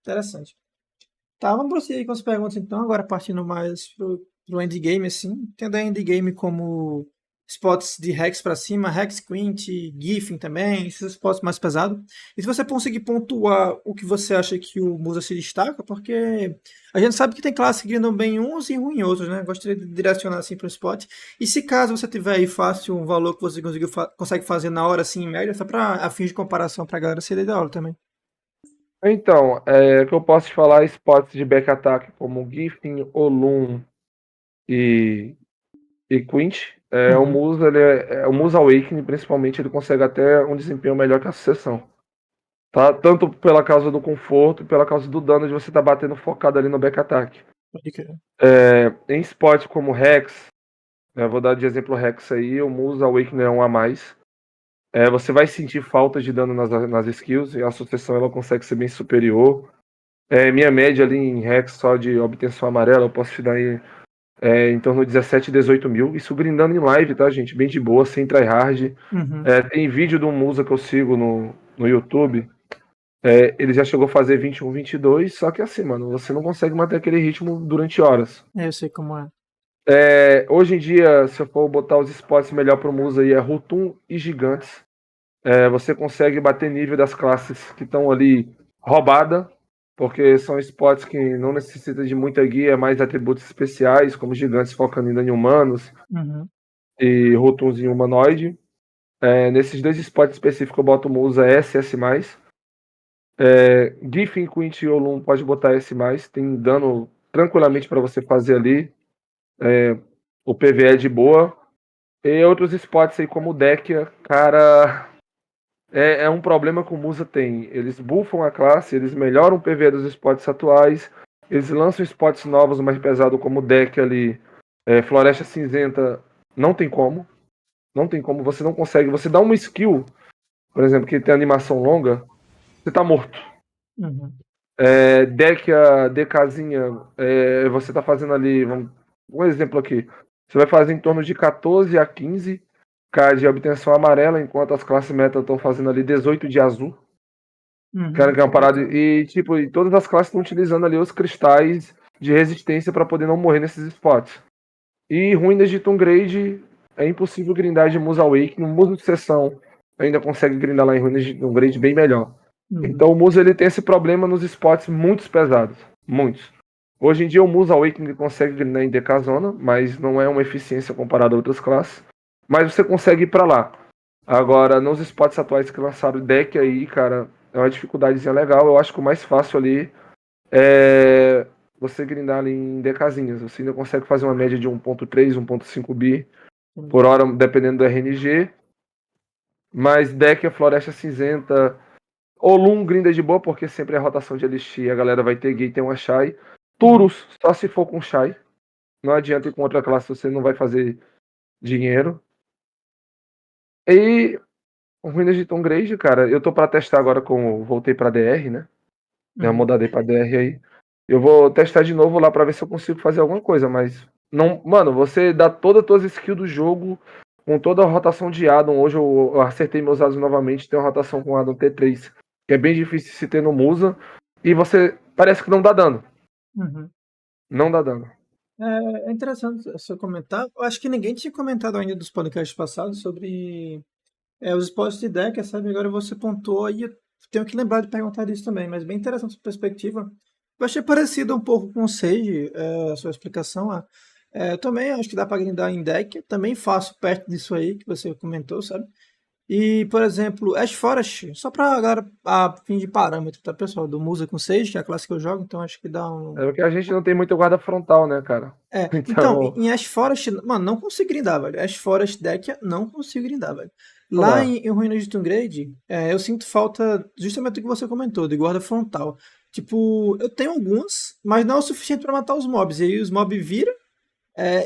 Interessante. Tá, vamos prosseguir com as perguntas então, agora partindo mais pro endgame, assim. Tendo a endgame como spots de Hex pra cima, Hex, Quint, Giffin também, esses spots mais pesados. E se você conseguir pontuar o que você acha que o Musa se destaca, porque a gente sabe que tem classes que grindam bem uns e ruim outros, né? Gostaria de direcionar assim para o spot. E se caso você tiver aí fácil um valor que você consegue fazer na hora, assim, em média, só para a fim de comparação pra galera, seria da hora também. Então, o que eu posso te falar, spots de back attack como Giffin, Olum e, e Quint, Uhum, o Musa Awakening, principalmente, ele consegue até um desempenho melhor que a sucessão. Tá? Tanto pela causa do conforto, pela causa do dano de você estar batendo focado ali no back attack. pode crer. Em spots como Rex, vou dar de exemplo o Rex aí, o Musa Awakening é um a mais. Você vai sentir falta de dano nas skills e a sucessão ela consegue ser bem superior. Minha média ali em Rex só de obtenção amarela, eu posso te dar aí em torno de 17, 18 mil. Isso grindando em live, tá, gente? Bem de boa, sem tryhard. Uhum. Tem vídeo do Musa que eu sigo no YouTube. Ele já chegou a fazer 21, 22, só que assim, mano, você não consegue manter aquele ritmo durante horas. Eu sei como é. Hoje em dia, se eu for botar os spots melhor pro Musa aí, é Rutum e Gigantes. Você consegue bater nível das classes que estão ali roubada, porque são spots que não necessitam de muita guia, é mais atributos especiais, como Gigantes focando em dano em humanos Uhum. e Rutums em humanoide. Nesses dois spots específicos eu boto o Musa S, S+. Giffen, Quint e Olum pode botar S+, tem dano tranquilamente para você fazer ali. O PV é de boa. E outros spots aí como o Dekia, cara, é um problema que o Musa tem. Eles buffam a classe, eles melhoram o PV dos spots atuais, eles lançam spots novos mais pesados como o Dekia ali. Floresta Cinzenta, não tem como. Não tem como, você não consegue. Você dá uma skill, por exemplo, que tem animação longa, você tá morto. Uhum. Deck a DKzinha, você tá fazendo ali, um exemplo aqui. Você vai fazer em torno de 14 a 15. K de obtenção amarela, enquanto as classes meta estão fazendo ali 18 de azul. Cara, que é uma parada. E, tipo, e todas as classes estão utilizando ali os cristais de resistência para poder não morrer nesses spots. E ruínas de Tungrade é impossível grindar de Musa Wake. No Musa de sessão ainda consegue grindar lá em ruínas de Tungrade bem melhor. Então o Musa ele tem esse problema nos spots muito pesados. Muitos. Hoje em dia o Musa Awakening consegue grindar em DK Zona, mas não é uma eficiência comparada a outras classes. Mas você consegue ir pra lá. Agora, nos spots atuais que lançaram o deck aí, cara, é uma dificuldadezinha legal. Eu acho que o mais fácil ali é você grindar ali em DKzinhas. Você ainda consegue fazer uma média de 1.3, 1.5 bi por hora, dependendo do RNG. Mas deck é Floresta Cinzenta. Olum grinda de boa, porque sempre é rotação de Elixir. A galera vai ter Gate e uma Shai. Turus, só se for com Shai. Não adianta ir com outra classe, você não vai fazer dinheiro. E Ruínas de Tungrade, cara, eu tô pra testar agora com. Voltei pra DR, né? Eu mudei pra DR aí. Eu vou testar de novo lá pra ver se eu consigo fazer alguma coisa, mas. Não, mano, você dá todas as tuas skills do jogo com toda a rotação de Adam. Hoje eu acertei meus Adam novamente, tem uma rotação com Adam T3, que é bem difícil se ter no Musa. E você parece que não dá dano. Não dá dano. É interessante o seu comentário. Eu acho que ninguém tinha comentado ainda dos podcasts passados sobre os spots de deck, sabe? Agora você pontuou e eu tenho que lembrar de perguntar disso também, mas bem interessante a sua perspectiva. Eu achei parecido um pouco com o Sage, a sua explicação. Eu também acho que dá para grindar em deck, também faço perto disso aí que você comentou, sabe? E, por exemplo, Ash Forest, só pra galera, a fim de parâmetro, tá, pessoal? Do Musa com Sage, que é a classe que eu jogo, então acho que dá um. É porque a gente não tem muito guarda frontal, né, cara? Então, Então, em Ash Forest, mano, não consigo grindar, velho. Ash Forest deck, não consigo grindar, velho. não Lá dá. em Ruínas de Tungrade, eu sinto falta justamente do que você comentou, de guarda frontal. Tipo, eu tenho algumas, mas não é o suficiente pra matar os mobs. E aí os mobs viram,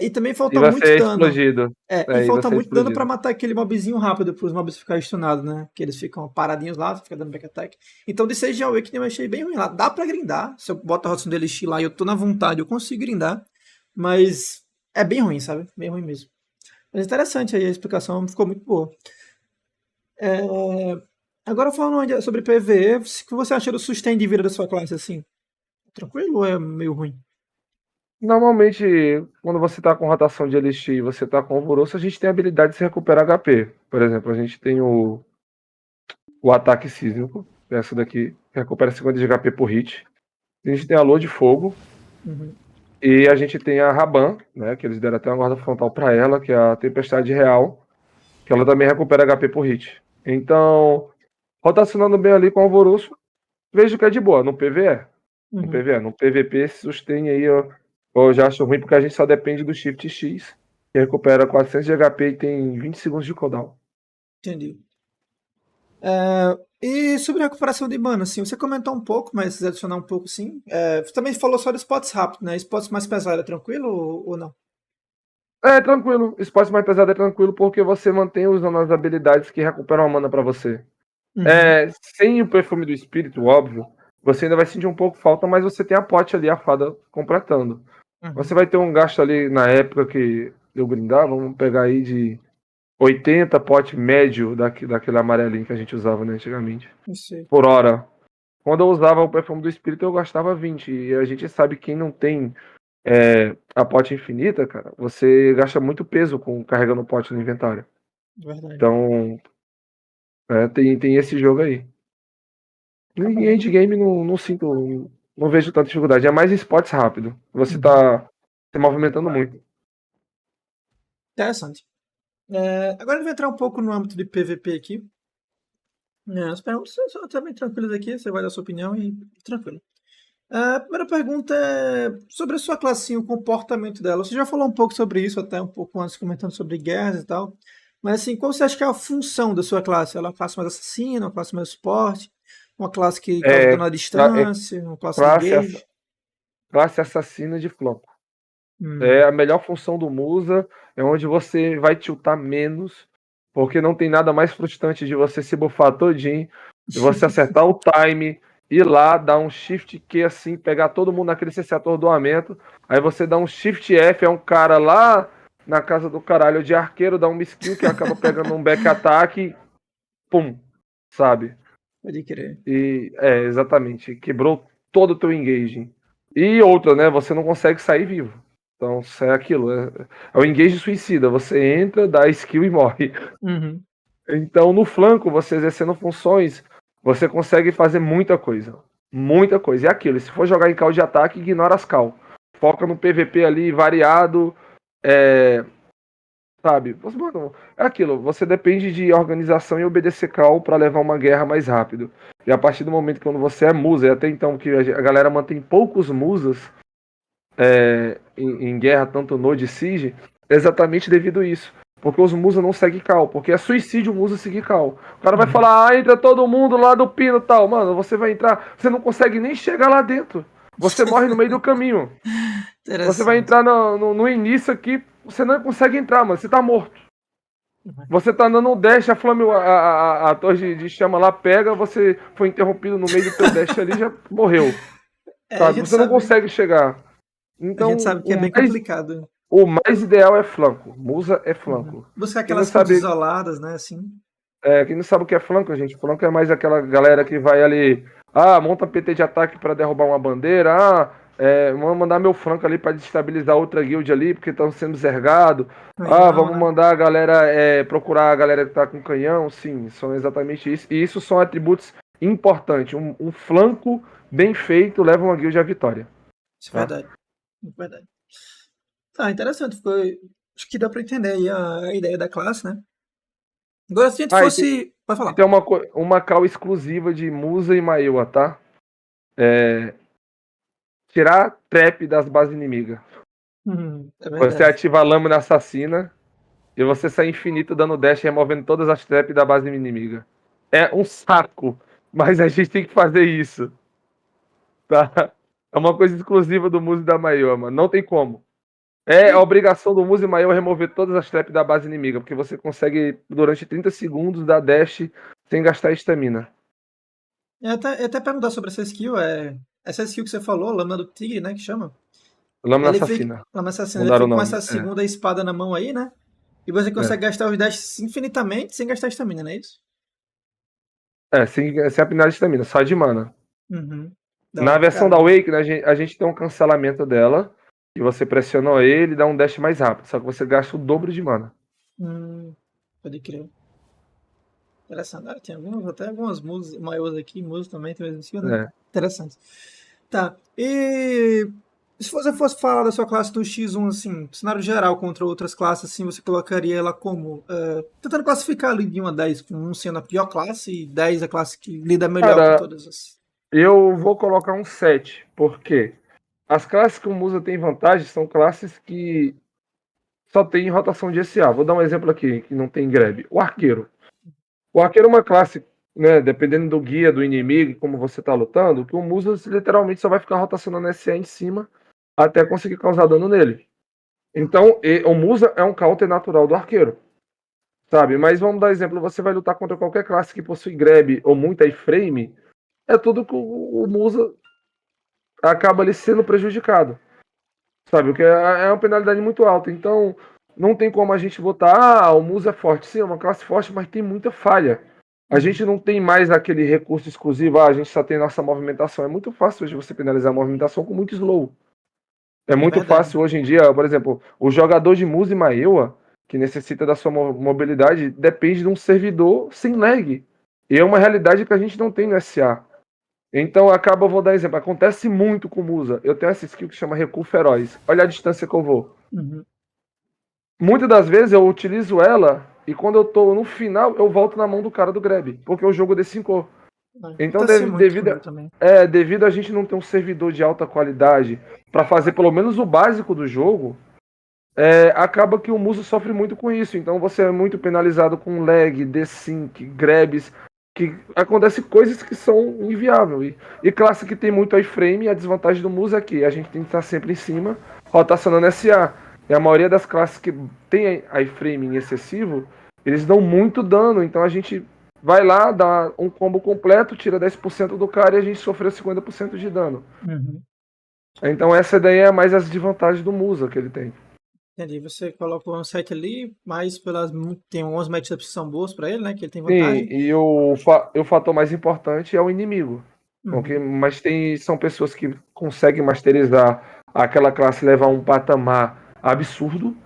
e também E falta muito você é dano. explodido. E E falta você é muito dano pra explodido. matar aquele mobzinho rápido, para os mobs ficarem stunados, né? Que eles ficam paradinhos lá, fica dando back attack. Então, de Sage Awakening eu achei bem ruim lá. Dá pra grindar, se eu boto a rotação do Elixir lá e eu tô na vontade, eu consigo grindar. Mas é bem ruim, sabe? Bem ruim mesmo. Mas interessante aí, a explicação ficou muito boa. É, Agora falando ainda sobre PvE, o que você acha do sustain de vida da sua classe, assim? Tranquilo ou é meio ruim? Normalmente, quando você tá com rotação de Elixir e você tá com Alvoroço, a gente tem a habilidade de se recuperar HP. Por exemplo, a gente tem o ataque sísmico, essa daqui, recupera 50 de HP por hit. A gente tem a Lua de Fogo. Uhum. E a gente tem a Raban, né? Que eles deram até uma guarda frontal pra ela, que é a Tempestade Real, que ela também recupera HP por hit. Então, rotacionando bem ali com o Alvoroço, vejo que é de boa, no PvE. No Uhum. PvE. No PvP, esse sustain aí eu já acho ruim, porque a gente só depende do Shift X, que recupera 400 de HP e tem 20 segundos de cooldown. Entendi. E sobre a recuperação de mana, assim, você comentou um pouco, mas se adicionar um pouco, sim. Você também falou só de spots rápidos, né? Spots mais pesados, é tranquilo ou não? É tranquilo, espaço mais pesado é tranquilo porque você mantém usando as habilidades que recuperam a mana pra você. Uhum. Sem o perfume do espírito, óbvio, você ainda vai sentir um pouco falta, mas você tem a pote ali, a fada, completando. Você Uhum. vai ter um gasto ali na época que eu grindava, vamos pegar aí de 80 pote médio daquele amarelinho que a gente usava, né, antigamente, Não sei. por hora. Quando eu usava o perfume do espírito, eu gastava 20. E a gente sabe que quem não tem a pote infinita, cara, você gasta muito peso carregando o pote no inventário. Verdade. Então, tem esse jogo aí. Tá Em bom. endgame não sinto. Não vejo tanta dificuldade. É mais spots rápido. Você Uhum. tá se movimentando muito. Interessante. Agora eu vou entrar um pouco no âmbito de PVP aqui. As perguntas são também tranquilas aqui, você vai dar a sua opinião e tranquilo. A primeira pergunta é sobre a sua classe, sim, o comportamento dela. Você já falou um pouco sobre isso, até um pouco antes, comentando sobre guerras e tal. Mas assim, qual você acha que é a função da sua classe? Ela é uma classe mais assassina, uma classe mais suporte, uma classe que causa É, dano à é distância, uma classe de classe, engage? classe assassina de flanco. É Hum. a melhor função do Musa. É onde você vai tiltar menos. Porque não tem nada mais frustrante de você se bufar todinho. De você acertar o time. Ir lá, dar um shift Q assim, pegar todo mundo naquele CC atordoamento. Aí você dá um shift F, é um cara lá na casa do caralho de arqueiro, dá uma skill que acaba pegando um back ataque, pum, sabe? Pode crer. E exatamente, quebrou todo o teu engaging. E outra, né? Você não consegue sair vivo. Então, é aquilo. É o engage suicida. Você entra, dá skill e morre. Uhum. Então, no flanco, você exercendo funções, você consegue fazer muita coisa. Muita coisa. E aquilo, se for jogar em call de ataque, ignora as call. Foca no PVP ali, variado. Sabe? Mano, é aquilo. Você depende de organização e obedecer call para levar uma guerra mais rápido. E a partir do momento que quando você é musa, e até então que a galera mantém poucos musas em guerra, tanto Node e Siege, é exatamente devido a isso. Porque os Musa não seguem cal, porque é suicídio o Musa seguir cal. O cara vai Uhum. falar, entra todo mundo lá do pino e tal. Mano, você vai entrar, você não consegue nem chegar lá dentro. Você morre no meio do caminho. Você vai Interessante. entrar no início aqui, você não consegue entrar, mano. Você tá morto. Uhum. Você tá dando um dash, a flame, a torre de chama lá pega, você foi interrompido no meio do teu dash ali, já morreu. É, Sabe? Você não consegue chegar. a gente Então, sabe que é bem complicado. o mais ideal é flanco. Musa é Uhum. flanco. Buscar Quem não aquelas kills sabe, isoladas, né, assim. quem não sabe o que é flanco, gente. Flanco é mais aquela galera que vai ali, monta PT de ataque para derrubar uma bandeira, vamos mandar meu flanco ali para destabilizar outra guild ali, porque estão sendo zergado. Canhão, Vamos né? mandar a galera procurar a galera que tá com canhão. Sim, são exatamente isso. E isso são atributos importantes. Um flanco bem feito leva uma guild à vitória. Isso é Tá? verdade. É verdade. Tá, interessante. Acho que dá pra entender aí a ideia da classe, né? Agora, se a gente Ah, e tem, fosse. Pode e falar. tem uma call exclusiva de Musa e Maewa, tá? Tirar trap das bases inimigas. É Você verdade. ativa a lâmina assassina e você sai infinito dando dash removendo todas as traps da base inimiga. É um saco, mas a gente tem que fazer isso, tá? É uma coisa exclusiva do Musa e da Maior, mano. Não tem como. É a obrigação do Musa e Maior remover todas as traps da base inimiga, porque você consegue, durante 30 segundos, dar dash sem gastar estamina. Eu até perguntar sobre essa skill. Essa skill que você falou, Lâmina do Tigre, né? Que chama. Lâmina Ele fica. assassina. Lâmina Assassina, ele Mudaram o fica com nome. essa segunda espada na mão aí, né? E você consegue É. gastar os dashes infinitamente sem gastar estamina, não é isso? Sem apinar de estamina, só de mana. Uhum. Da Na hora pra versão da caramba. Awakening, a gente tem um cancelamento dela. E você pressiona ele e dá um dash mais rápido. Só que você gasta o dobro de mana. Pode crer. Interessante. Tem até algumas músicas, maiores aqui, músicas também, tem mesmo skill, né? É. Interessante. Tá. E se você fosse falar da sua classe do X1, assim, cenário geral contra outras classes, assim, você colocaria ela como? Tentando classificar ali de 1 a 10, com 1 sendo a pior classe e 10 a classe que lida melhor com Cara, todas as. eu vou colocar um 7. Por quê? As classes que o Musa tem vantagem são classes que só tem rotação de SA. Vou dar um exemplo aqui, que não tem grab. O arqueiro. O arqueiro é uma classe, né, dependendo do guia do inimigo e como você tá lutando, que o Musa literalmente só vai ficar rotacionando SA em cima até conseguir causar dano nele. Então, o Musa é um counter natural do arqueiro. Sabe? Mas vamos dar exemplo, você vai lutar contra qualquer classe que possui grab ou muita iframe, é tudo que o Musa acaba ali sendo prejudicado. Sabe? O que é uma penalidade muito alta. Então, não tem como a gente botar, o Musa é forte. Sim, é uma classe forte, mas tem muita falha. A gente Uhum. não tem mais aquele recurso exclusivo, a gente só tem nossa movimentação. É muito fácil hoje você penalizar a movimentação com muito slow. É É muito verdade. fácil hoje em dia, por exemplo, o jogador de Musa e Maewa, que necessita da sua mobilidade, depende de um servidor sem lag. E é uma realidade que a gente não tem no SA. Então, acaba, eu vou dar exemplo, acontece muito com Musa. Eu tenho essa skill que chama Recuo Feroz. Olha a distância que eu vou. Uhum. Muitas das vezes eu utilizo ela e quando eu tô no final, eu volto na mão do cara do grab, porque o jogo decincou. Então, Acontece muito comigo também. devido a gente não ter um servidor de alta qualidade para fazer pelo menos o básico do jogo, acaba que o Muso sofre muito com isso. Então você é muito penalizado com lag, desync, grabs, que acontece coisas que são inviáveis. E classe que tem muito iframe, a desvantagem do Muso é que a gente tem que estar sempre em cima, rotacionando SA. E a maioria das classes que tem iframe em excessivo, eles dão muito dano. Então a gente vai lá, dá um combo completo, tira 10% do cara e a gente sofreu 50% de dano. Uhum. Então essa daí é mais as desvantagens do Musa que ele tem. Entendi. Você colocou um set ali, mas tem algumas matchups que são boas pra ele, né? Que ele tem Sim, vantagem. e o fator mais importante é o inimigo. Ok? Uhum. Mas são pessoas que conseguem masterizar aquela classe, levar um patamar absurdo,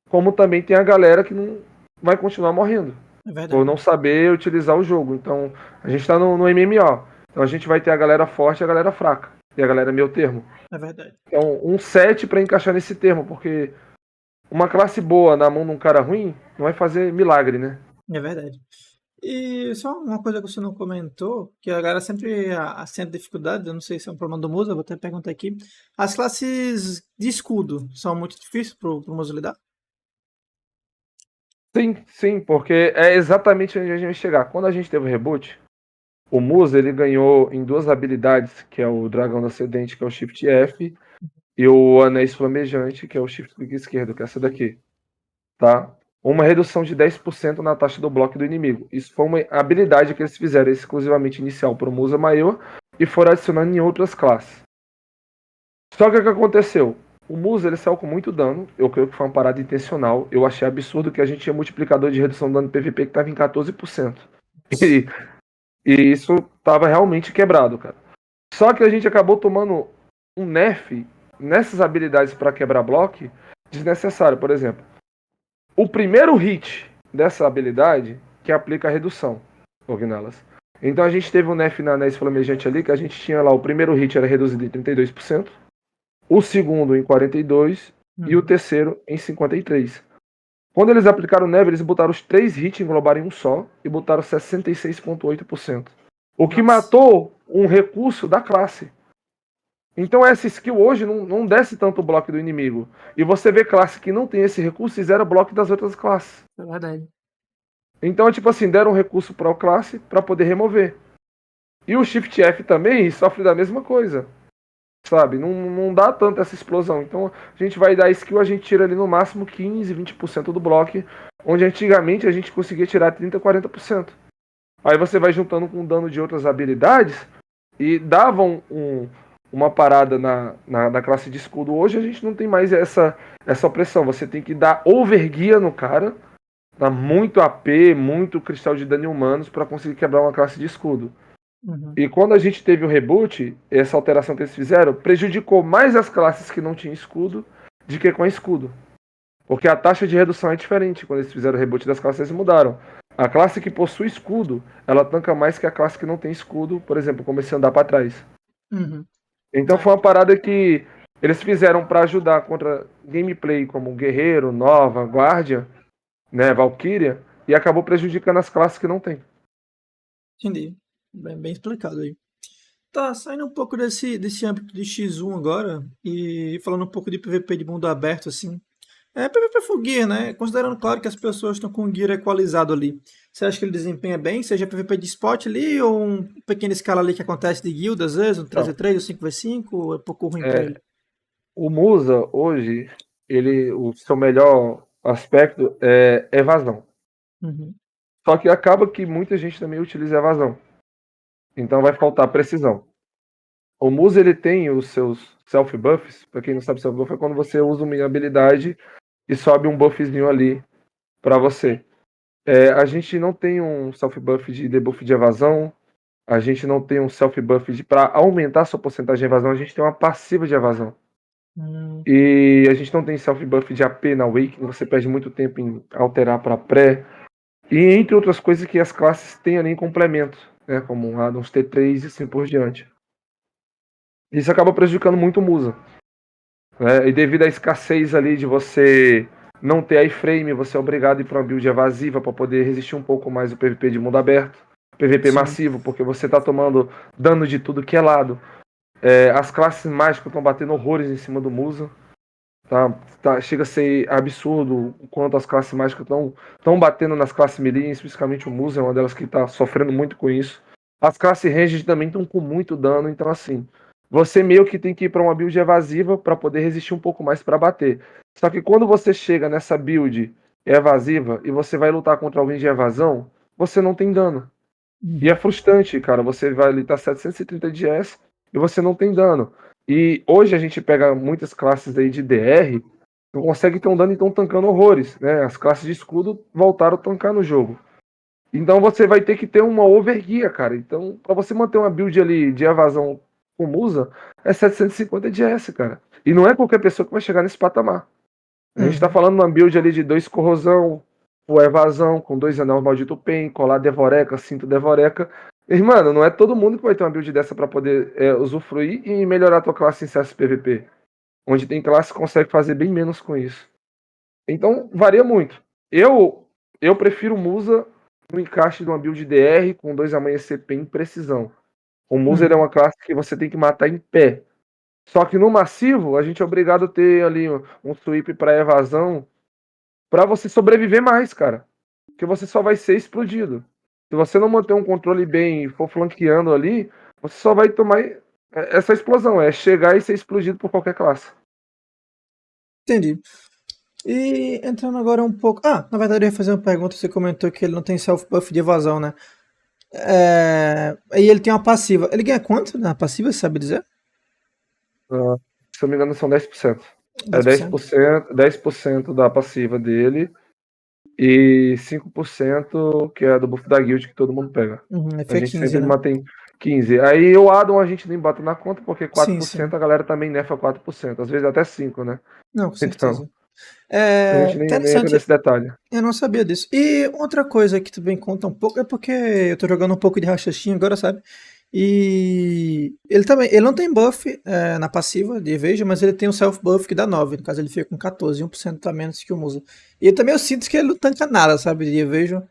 como também tem a galera que não vai continuar morrendo É por verdade. não saber utilizar o jogo. Então, a gente está no MMO. Então, a gente vai ter a galera forte e a galera fraca. E a galera meio termo. É verdade. Então, um set para encaixar nesse termo, porque uma classe boa na mão de um cara ruim não vai fazer milagre, né? É verdade. E só uma coisa que você não comentou, que a galera sempre sente dificuldade, eu não sei se é um problema do Musa, vou até perguntar aqui. As classes de escudo são muito difíceis pro Musa lidar? Sim, sim, porque é exatamente onde a gente vai chegar. Quando a gente teve o reboot, o Musa ele ganhou em duas habilidades, que é o Dragão Ascendente, que é o Shift F, e o Anéis Flamejante, que é o Shift Click Esquerdo, que é essa daqui, tá? Uma redução de 10% na taxa do bloco do inimigo. Isso foi uma habilidade que eles fizeram exclusivamente inicial para o Musa maior e foram adicionando em outras classes. Só que o que aconteceu? O Musa ele saiu com muito dano. Eu creio que foi uma parada intencional. Eu achei absurdo que a gente tinha multiplicador de redução de dano PVP que estava em 14%. E, e isso estava realmente quebrado, cara. Só que a gente acabou tomando um nerf nessas habilidades para quebrar bloco desnecessário. Por exemplo, o primeiro hit dessa habilidade que aplica a redução, Orgnalas. Então a gente teve um nerf na Anéis Flamejante ali, que a gente tinha lá, o primeiro hit era reduzido em 32%, o segundo em 42% e o Uhum. terceiro em 53%. Quando eles aplicaram o nerf, eles botaram os três hits englobaram em um só e botaram 66,8%. O que Nossa, matou um recurso da classe. Então essa skill hoje não desce tanto o bloco do inimigo. E você vê classe que não tem esse recurso e zera o bloco das outras classes. é verdade. Então, tipo assim, deram um recurso para a classe para poder remover. E o Shift F também sofre da mesma coisa, sabe? Não dá tanto essa explosão. Então, a gente vai dar skill, a gente tira ali no máximo 15, 20% do bloco, onde antigamente a gente conseguia tirar 30, 40%. Aí você vai juntando com o dano de outras habilidades e davam uma parada na classe de escudo. Hoje a gente não tem mais essa opressão. Você tem que dar overgear no cara, dá muito AP, muito cristal de dano em humanos para conseguir quebrar uma classe de escudo. Uhum. E quando a gente teve o reboot, essa alteração que eles fizeram prejudicou mais as classes que não tinham escudo do que com escudo. Porque a taxa de redução é diferente. Quando eles fizeram o reboot das classes, eles mudaram. A classe que possui escudo, ela tanca mais que a classe que não tem escudo, por exemplo, comecei a andar para trás. Uhum. Então É, foi uma parada que eles fizeram para ajudar contra gameplay como Guerreiro, Nova, Guardia, né, Valkyria, e acabou prejudicando as classes que não tem. entendi. Bem explicado aí. Tá, saindo um pouco desse âmbito de X1 agora e falando um pouco de PVP de mundo aberto, assim. É PVP full gear, né? Considerando, claro, que as pessoas estão com o gear equalizado ali. Você acha que ele desempenha bem, seja PVP de spot ali ou um pequena escala ali que acontece de guild, às vezes, um Então, 3v3 ou 5v5, ou é pouco ruim pra ele? é, o Musa hoje, o seu melhor aspecto é evasão. Uhum. Só que acaba que muita gente também utiliza evasão. Então vai faltar precisão. O Musa ele tem os seus self buffs. Para quem não sabe, self buff é quando você usa uma habilidade e sobe um buffzinho ali para você. A gente não tem um self buff de debuff de evasão. A gente não tem um self buff para aumentar a sua porcentagem de evasão. A gente tem uma passiva de evasão. Hum, E a gente não tem self buff de AP na Awakening. Você perde muito tempo em alterar para pré. E entre outras coisas que as classes têm ali em complemento, né? Como um Addons T3 e assim por diante. Isso acaba prejudicando muito o Musa. Né? E devido à escassez ali de você não ter iframe, você é obrigado a ir para uma build evasiva para poder resistir um pouco mais o PVP de mundo aberto. PVP sim. massivo, porque você está tomando dano de tudo que é lado. As classes mágicas estão batendo horrores em cima do Musa. Chega a ser absurdo o quanto as classes mágicas estão batendo nas classes melee, especificamente o Musa é uma delas que está sofrendo muito com isso. As classes ranged também estão com muito dano, então assim, você meio que tem que ir para uma build evasiva para poder resistir um pouco mais para bater. Só que quando você chega nessa build evasiva e você vai lutar contra alguém de evasão, você não tem dano. E é Uhum. frustrante, cara. Você vai ali, tá 730 de S e você não tem dano. E hoje a gente pega muitas classes aí de DR. Não consegue ter um dano e estão tancando horrores, né? As classes de escudo voltaram a tancar no jogo. Então você vai ter que ter uma overgear, cara. Então, pra você manter uma build ali de evasão com Musa, é 750 de S, cara. E não é qualquer pessoa que vai chegar nesse patamar. A gente tá Uhum. falando de uma build ali de 2 corrosão, o evasão, com 2 anel maldito pen, colar devoreca, cinto devoreca. E, mano, não é todo mundo que vai ter uma build dessa pra poder usufruir e melhorar a tua classe em CS PVP. Onde tem classe que consegue fazer bem menos com isso. Então, varia muito. Eu prefiro Musa no encaixe de uma build DR com 2 amanhecer pen em precisão. O Musa é Uhum. uma classe que você tem que matar em pé. Só que no massivo, a gente é obrigado a ter ali um sweep para evasão para você sobreviver mais, cara. Porque você só vai ser explodido. Se você não manter um controle bem e for flanqueando ali, você só vai tomar essa explosão. É chegar e ser explodido por qualquer classe. Entendi. E entrando agora um pouco. Ah, na verdade eu ia fazer uma pergunta. Você comentou que ele não tem self-buff de evasão, né? E ele tem uma passiva. Ele ganha quanto na passiva, você sabe dizer? Se eu não me engano, são 10%. É 10%? 10% da passiva dele e 5% que é do buff da guild que todo mundo pega. Uhum, aí A fica gente 15, sempre né? mantém 15. Aí o addon a gente nem bota na conta porque Sim, 4% sim. a galera também nerfa 4%. Às vezes até 5, né? Não, com Então, certeza. a gente nem entra Interessante. nesse detalhe. Eu não sabia disso. E outra coisa que também conta um pouco é porque eu tô jogando um pouco de Rachachim agora, sabe? E ele também, ele não tem buff na passiva de Evasion, mas ele tem um self buff que dá 9. No caso, ele fica com 14, 1% a menos que o Musa. E também eu sinto que ele não tanca nada, sabe, de Evasion.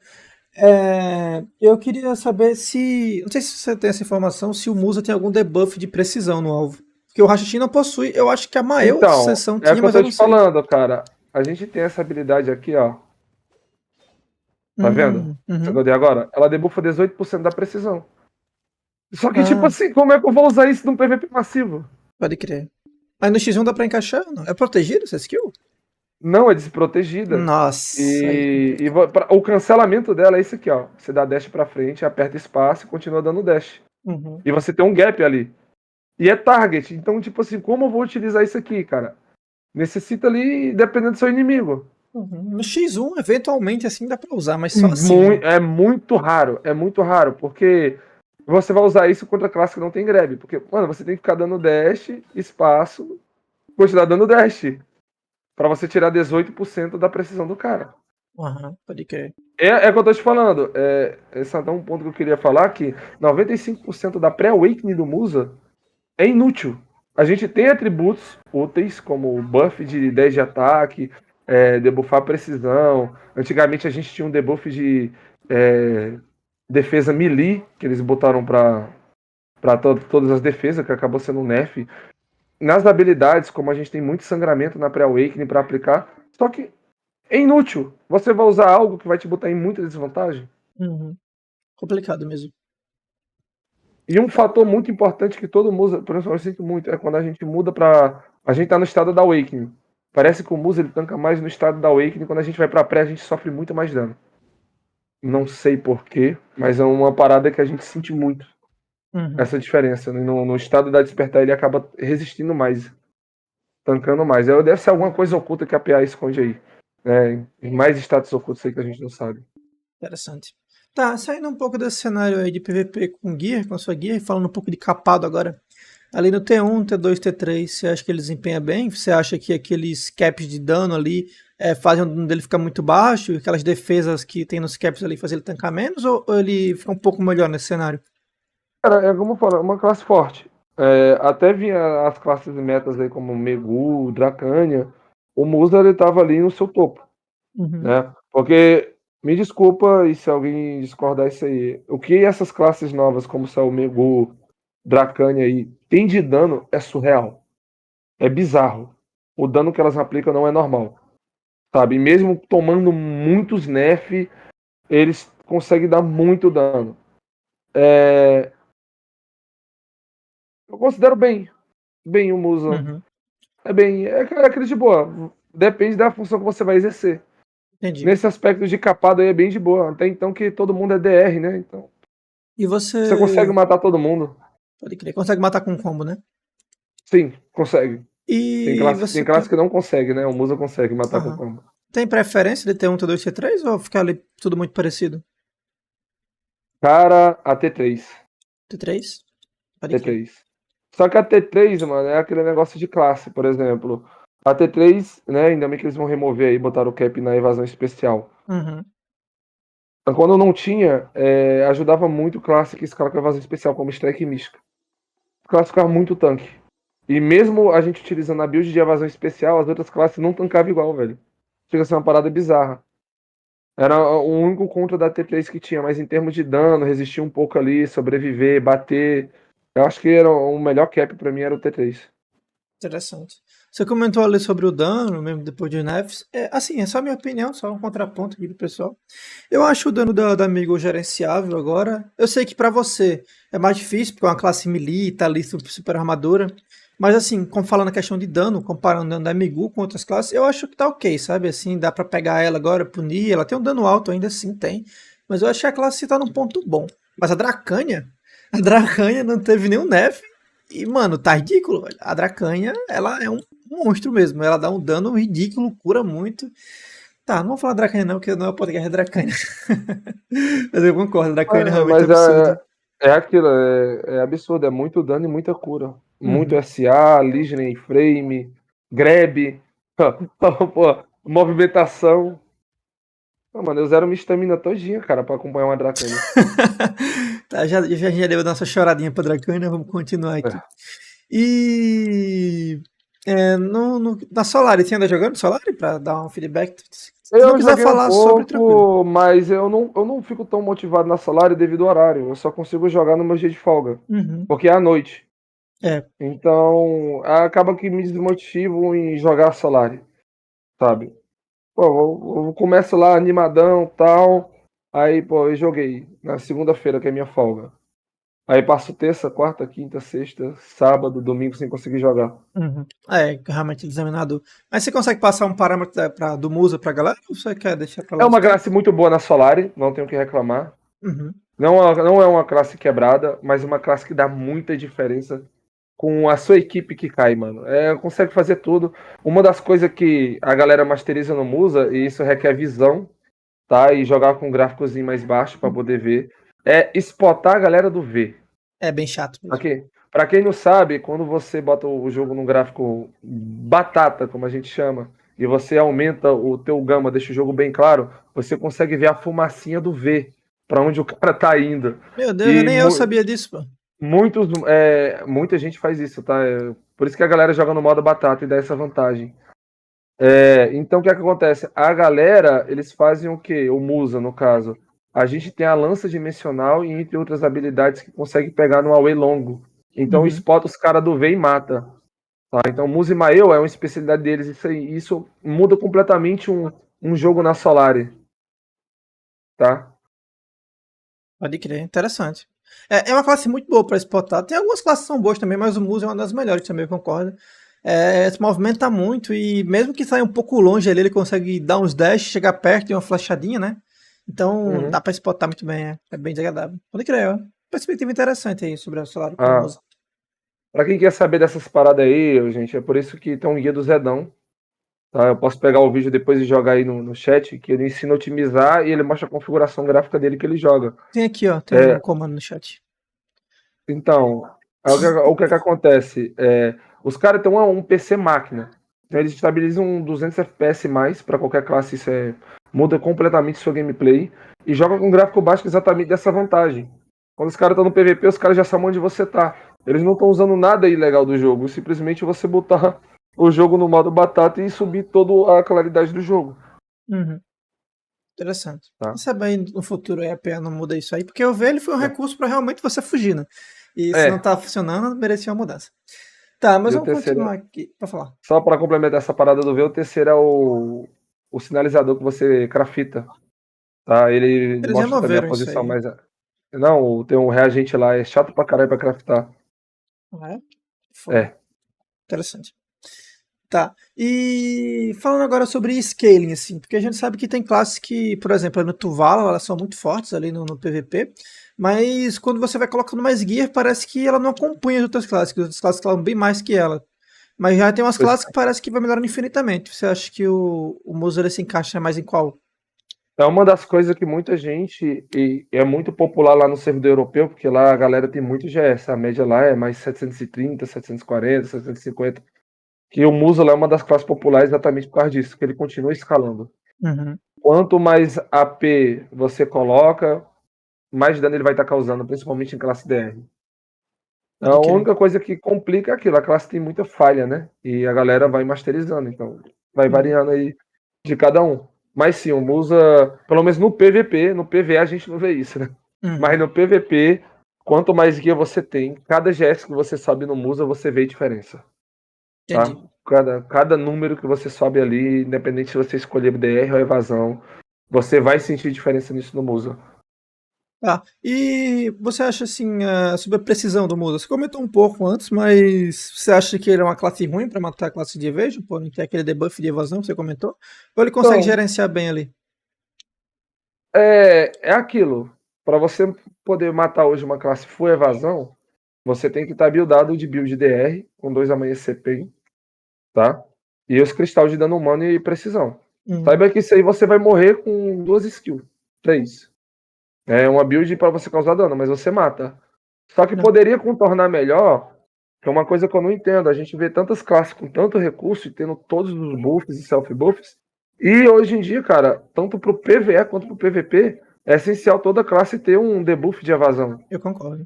Eu queria saber se. Não sei se você tem essa informação, se o Musa tem algum debuff de precisão no alvo. Porque o Rachachim não possui. Eu acho que a Mael Então, sessão é o tinha, que eu mas tô eu não te sei. falando, cara. A gente tem essa habilidade aqui, ó. Tá vendo? Essa que Uhum. eu dei agora? Ela debufa 18% da precisão. Só que, tipo Ah, assim, como é que eu vou usar isso num PVP massivo? pode crer. Mas no X1 dá pra encaixar? Não. É protegido essa skill? Não, é desprotegida. Nossa, aí complica. O cancelamento dela é isso aqui, ó. Você dá dash pra frente, aperta espaço e continua dando dash. Uhum. E você tem um gap ali. E é target. Então, tipo assim, como eu vou utilizar isso aqui, cara? Necessita ali, dependendo do seu inimigo. Uhum. No X1, eventualmente, assim dá pra usar, mas só assim, né? É muito raro, porque você vai usar isso contra classe que não tem grab. Porque, mano, você tem que ficar dando dash, espaço, continuar dando dash. Pra você tirar 18% da precisão do cara. Aham, pode crer. É o que eu tô te falando. Esse é até um ponto que eu queria falar, que 95% da pré-awakening do Musa é inútil. A gente tem atributos úteis, como o buff de 10 de ataque, debuffar precisão. Antigamente a gente tinha um debuff de defesa melee, que eles botaram para todas as defesas, que acabou sendo um nerf. Nas habilidades, como a gente tem muito sangramento na pré-awakening para aplicar, só que é inútil. Você vai usar algo que vai te botar em muita desvantagem. Uhum. Complicado mesmo. E um fator muito importante que todo mundo, por exemplo, eu sinto muito, é quando a gente muda pra. A gente tá no estado da Awakening. Parece que o Musa ele tanca mais no estado da Awakening. Quando a gente vai pra pré, a gente sofre muito mais dano. Não sei porquê, mas é uma parada que a gente sente muito. Uhum. Essa diferença. No estado da despertar, ele acaba resistindo mais, tancando mais. Deve ser alguma coisa oculta que a PA esconde aí. Né? E mais status ocultos aí que a gente não sabe. Interessante. Tá, saindo um pouco desse cenário aí de PVP com Gear, com a sua Gear, e falando um pouco de capado agora. Ali no T1, T2, T3, você acha que ele desempenha bem? Você acha que aqueles caps de dano ali fazem o dano dele ficar muito baixo? Aquelas defesas que tem nos caps ali fazem ele tancar menos? Ou ele fica um pouco melhor nesse cenário? Cara, é como eu falo, é uma classe forte. Até vinha as classes de metas aí como Megu, Dracania. O Musa ele tava ali no seu topo, Uhum. né? Porque, me desculpa e se alguém discordar isso aí, o que essas classes novas, como são o Megu, Dracania aí, tem de dano é surreal. É bizarro. O dano que elas aplicam não é normal, sabe? Mesmo tomando muitos nerf, eles conseguem dar muito dano. Eu considero bem o Musa. Uhum. É aquele de boa. Depende da função que você vai exercer. Entendi. Nesse aspecto de capado aí é bem de boa. Até então que todo mundo é DR, né? Então E você consegue você. matar todo mundo. Pode crer, consegue matar com um combo, né? Sim, consegue. E Tem você classe tem. que não consegue, né? O Musa consegue matar com Aham. combo. Tem preferência de ter um T2 T3 ou ficar ali tudo muito parecido? Cara, a T3. T3? Pode crer. T3. Só que a T3, mano, é aquele negócio de classe, por exemplo. A T3, né? Ainda bem que eles vão remover aí, botar o cap na evasão especial. Uhum. Quando não tinha, ajudava muito classe que escala com evasão especial, como Strike e Mística. Classe ficava muito tanque. E mesmo a gente utilizando a build de evasão especial, as outras classes não tancavam igual, velho. Chega a ser uma parada bizarra. Era o único contra da T3 que tinha, mas em termos de dano, resistir um pouco ali, sobreviver, bater. Eu acho que era o melhor cap pra mim era o T3. Interessante. Você comentou ali sobre o dano, mesmo depois de nerfs. É, assim, é só minha opinião, só um contraponto aqui do pessoal. Eu acho o dano da Amigo gerenciável agora. Eu sei que pra você é mais difícil, porque é uma classe melee, tá ali super armadura. Mas assim, como falando a questão de dano, comparando o dano da Amigo com outras classes, eu acho que tá ok, sabe? Assim, dá pra pegar ela agora, punir. Ela tem um dano alto ainda, assim, tem. Mas eu acho que a classe tá num ponto bom. Mas a Dracanha não teve nenhum nerf. E, mano, tá ridículo, velho. A Dracanha, ela é um monstro mesmo. Ela dá um dano ridículo, cura muito. Tá, não vou falar Dracanha não, porque não é o podcast de Dracanha. Mas eu concordo, Dracanha é realmente Mas absurdo. é aquilo, é absurdo, é muito dano e muita cura. Muito Uhum. SA, Legion frame, grab, pô, movimentação. Pô, mano, eu zero minha estamina todinha, cara, pra acompanhar uma Dracane. Tá, já deu a nossa choradinha pra Dracanha, vamos continuar aqui. É. E na Solari, você anda jogando Solari pra dar um feedback? Se não Eu quiser joguei um falar sobre, tranquilo. pouco, mas eu não fico tão motivado na Solari devido ao horário. Eu só consigo jogar no meu dia de folga, Uhum. porque é à noite. É, Então, acaba que me desmotivo em jogar Solari, sabe? Pô, eu começo lá animadão, tal. Aí, pô, eu joguei na segunda-feira, que é minha folga. Aí passo terça, quarta, quinta, sexta, sábado, domingo sem conseguir jogar. uhum. É, realmente examinador. Mas você consegue passar um parâmetro do Musa pra galera ou você quer deixar pra É lá os uma caras? classe muito boa na Solari, não tenho o que reclamar. Uhum. Não é uma classe quebrada, mas uma classe que dá muita diferença com a sua equipe que cai, mano. Consegue fazer tudo. Uma das coisas que a galera masteriza no Musa, e isso requer visão, tá? E jogar com um gráficozinho mais baixo para poder ver, é spotar a galera do V. É bem chato mesmo. Pra quem não sabe, quando você bota o jogo num gráfico batata, como a gente chama, e você aumenta o teu gama, deixa o jogo bem claro, você consegue ver a fumacinha do V, para onde o cara tá indo. Meu Deus, E nem eu sabia disso, pô. muita gente faz isso, tá? Por isso que a galera joga no modo batata e dá essa vantagem. Então o que é que acontece? A galera, eles fazem o quê? O Musa, no caso. A gente tem a lança dimensional e entre outras habilidades que consegue pegar no away longo. Então Uhum. spota os caras do V e mata. Tá? Então Musa e Maeu é uma especialidade deles. Isso muda completamente um jogo na Solari. Tá? Pode crer, interessante. É uma classe muito boa pra exportar. Tem algumas classes que são boas também, mas o Musa é uma das melhores também, eu concordo. É, se movimenta muito e mesmo que saia um pouco longe ali, ele consegue dar uns dash, chegar perto e uma flechadinha, né? Então dá Uhum. pra exportar muito bem, é bem desagradável. Pode crer, ó. Perspectiva interessante aí sobre o salário com o Ah, Musa. pra quem quer saber dessas paradas aí, gente, é por isso que tem um guia do Zedão. Tá? Eu posso pegar o vídeo depois e jogar aí no chat, que ele ensina a otimizar e ele mostra a configuração gráfica dele que ele joga. Tem aqui, ó, tem É, um comando no chat. então, o que acontece? Os caras têm um PC máquina. Então eles estabilizam 200 FPS mais para qualquer classe, muda completamente sua gameplay e joga com gráfico baixo exatamente dessa vantagem. Quando os caras estão no PVP, os caras já sabem onde você tá. Eles não estão usando nada ilegal do jogo, simplesmente você botar o jogo no modo batata e subir toda a claridade do jogo. Uhum. Interessante. Quem Tá? sabe aí no futuro a EPA não muda isso aí, porque eu vejo ele foi um recurso pra realmente você fugir, né? E se não É, tá funcionando, merecia uma mudança. Tá, mas e o vamos terceiro, continuar aqui pra falar. só para complementar essa parada do V, o terceiro é o sinalizador que você crafta. Tá? Ele Eles mostra também a removeram isso posição aí. mais. Não, tem um reagente lá, é chato pra caralho pra craftar. Ah, é? Foda. É. Interessante. Tá. E falando agora sobre scaling, assim, porque a gente sabe que tem classes que, por exemplo, no Tuvala, elas são muito fortes ali no PVP, mas quando você vai colocando mais gear, parece que ela não acompanha as outras classes, que as outras classes falam bem mais que ela. Mas já tem umas Pois classes que parece que vai melhorando infinitamente. Você acha que o Musa ele se encaixa mais em qual? é uma das coisas que muita gente, e é muito popular lá no servidor europeu, porque lá a galera tem muito GS, a média lá é mais 730, 740, 750, que o Musa lá é uma das classes populares exatamente por causa disso, que ele continua escalando. Uhum. Quanto mais AP você coloca, mais dano ele vai estar causando, principalmente em classe DR. A Pode crer. única coisa que complica é aquilo, a classe tem muita falha, né? E a galera vai masterizando, então vai Uhum. variando aí de cada um. Mas sim, o Musa, pelo menos no PVP, no PVE a gente não vê isso, né? Mas Uhum. no PVP, quanto mais guia você tem, cada GS que você sobe no Musa, você vê diferença, tá? Entendi. Cada número que você sobe ali, independente se você escolher DR ou evasão, você vai sentir diferença nisso no Musa. Tá. E você acha assim, sobre a precisão do Musa? Você comentou um pouco antes, mas você acha que ele é uma classe ruim pra matar a classe de Evasion? Pô, não tem aquele debuff de evasão que você comentou? Ou ele consegue Então, gerenciar bem ali? é aquilo. Para você poder matar hoje uma classe full evasão, você tem que estar buildado de build DR, com 2 amanhecer pen, tá? E os cristais de dano humano e precisão. Uhum. Saiba que isso aí você vai morrer com 2 skills. 3. É uma build para você causar dano, mas você mata. Só que Não. poderia contornar melhor, que é uma coisa que eu não entendo. A gente vê tantas classes com tanto recurso e tendo todos os buffs e self-buffs. E hoje em dia, cara, tanto pro PvE quanto pro PvP, é essencial toda classe ter um debuff de evasão, Eu concordo.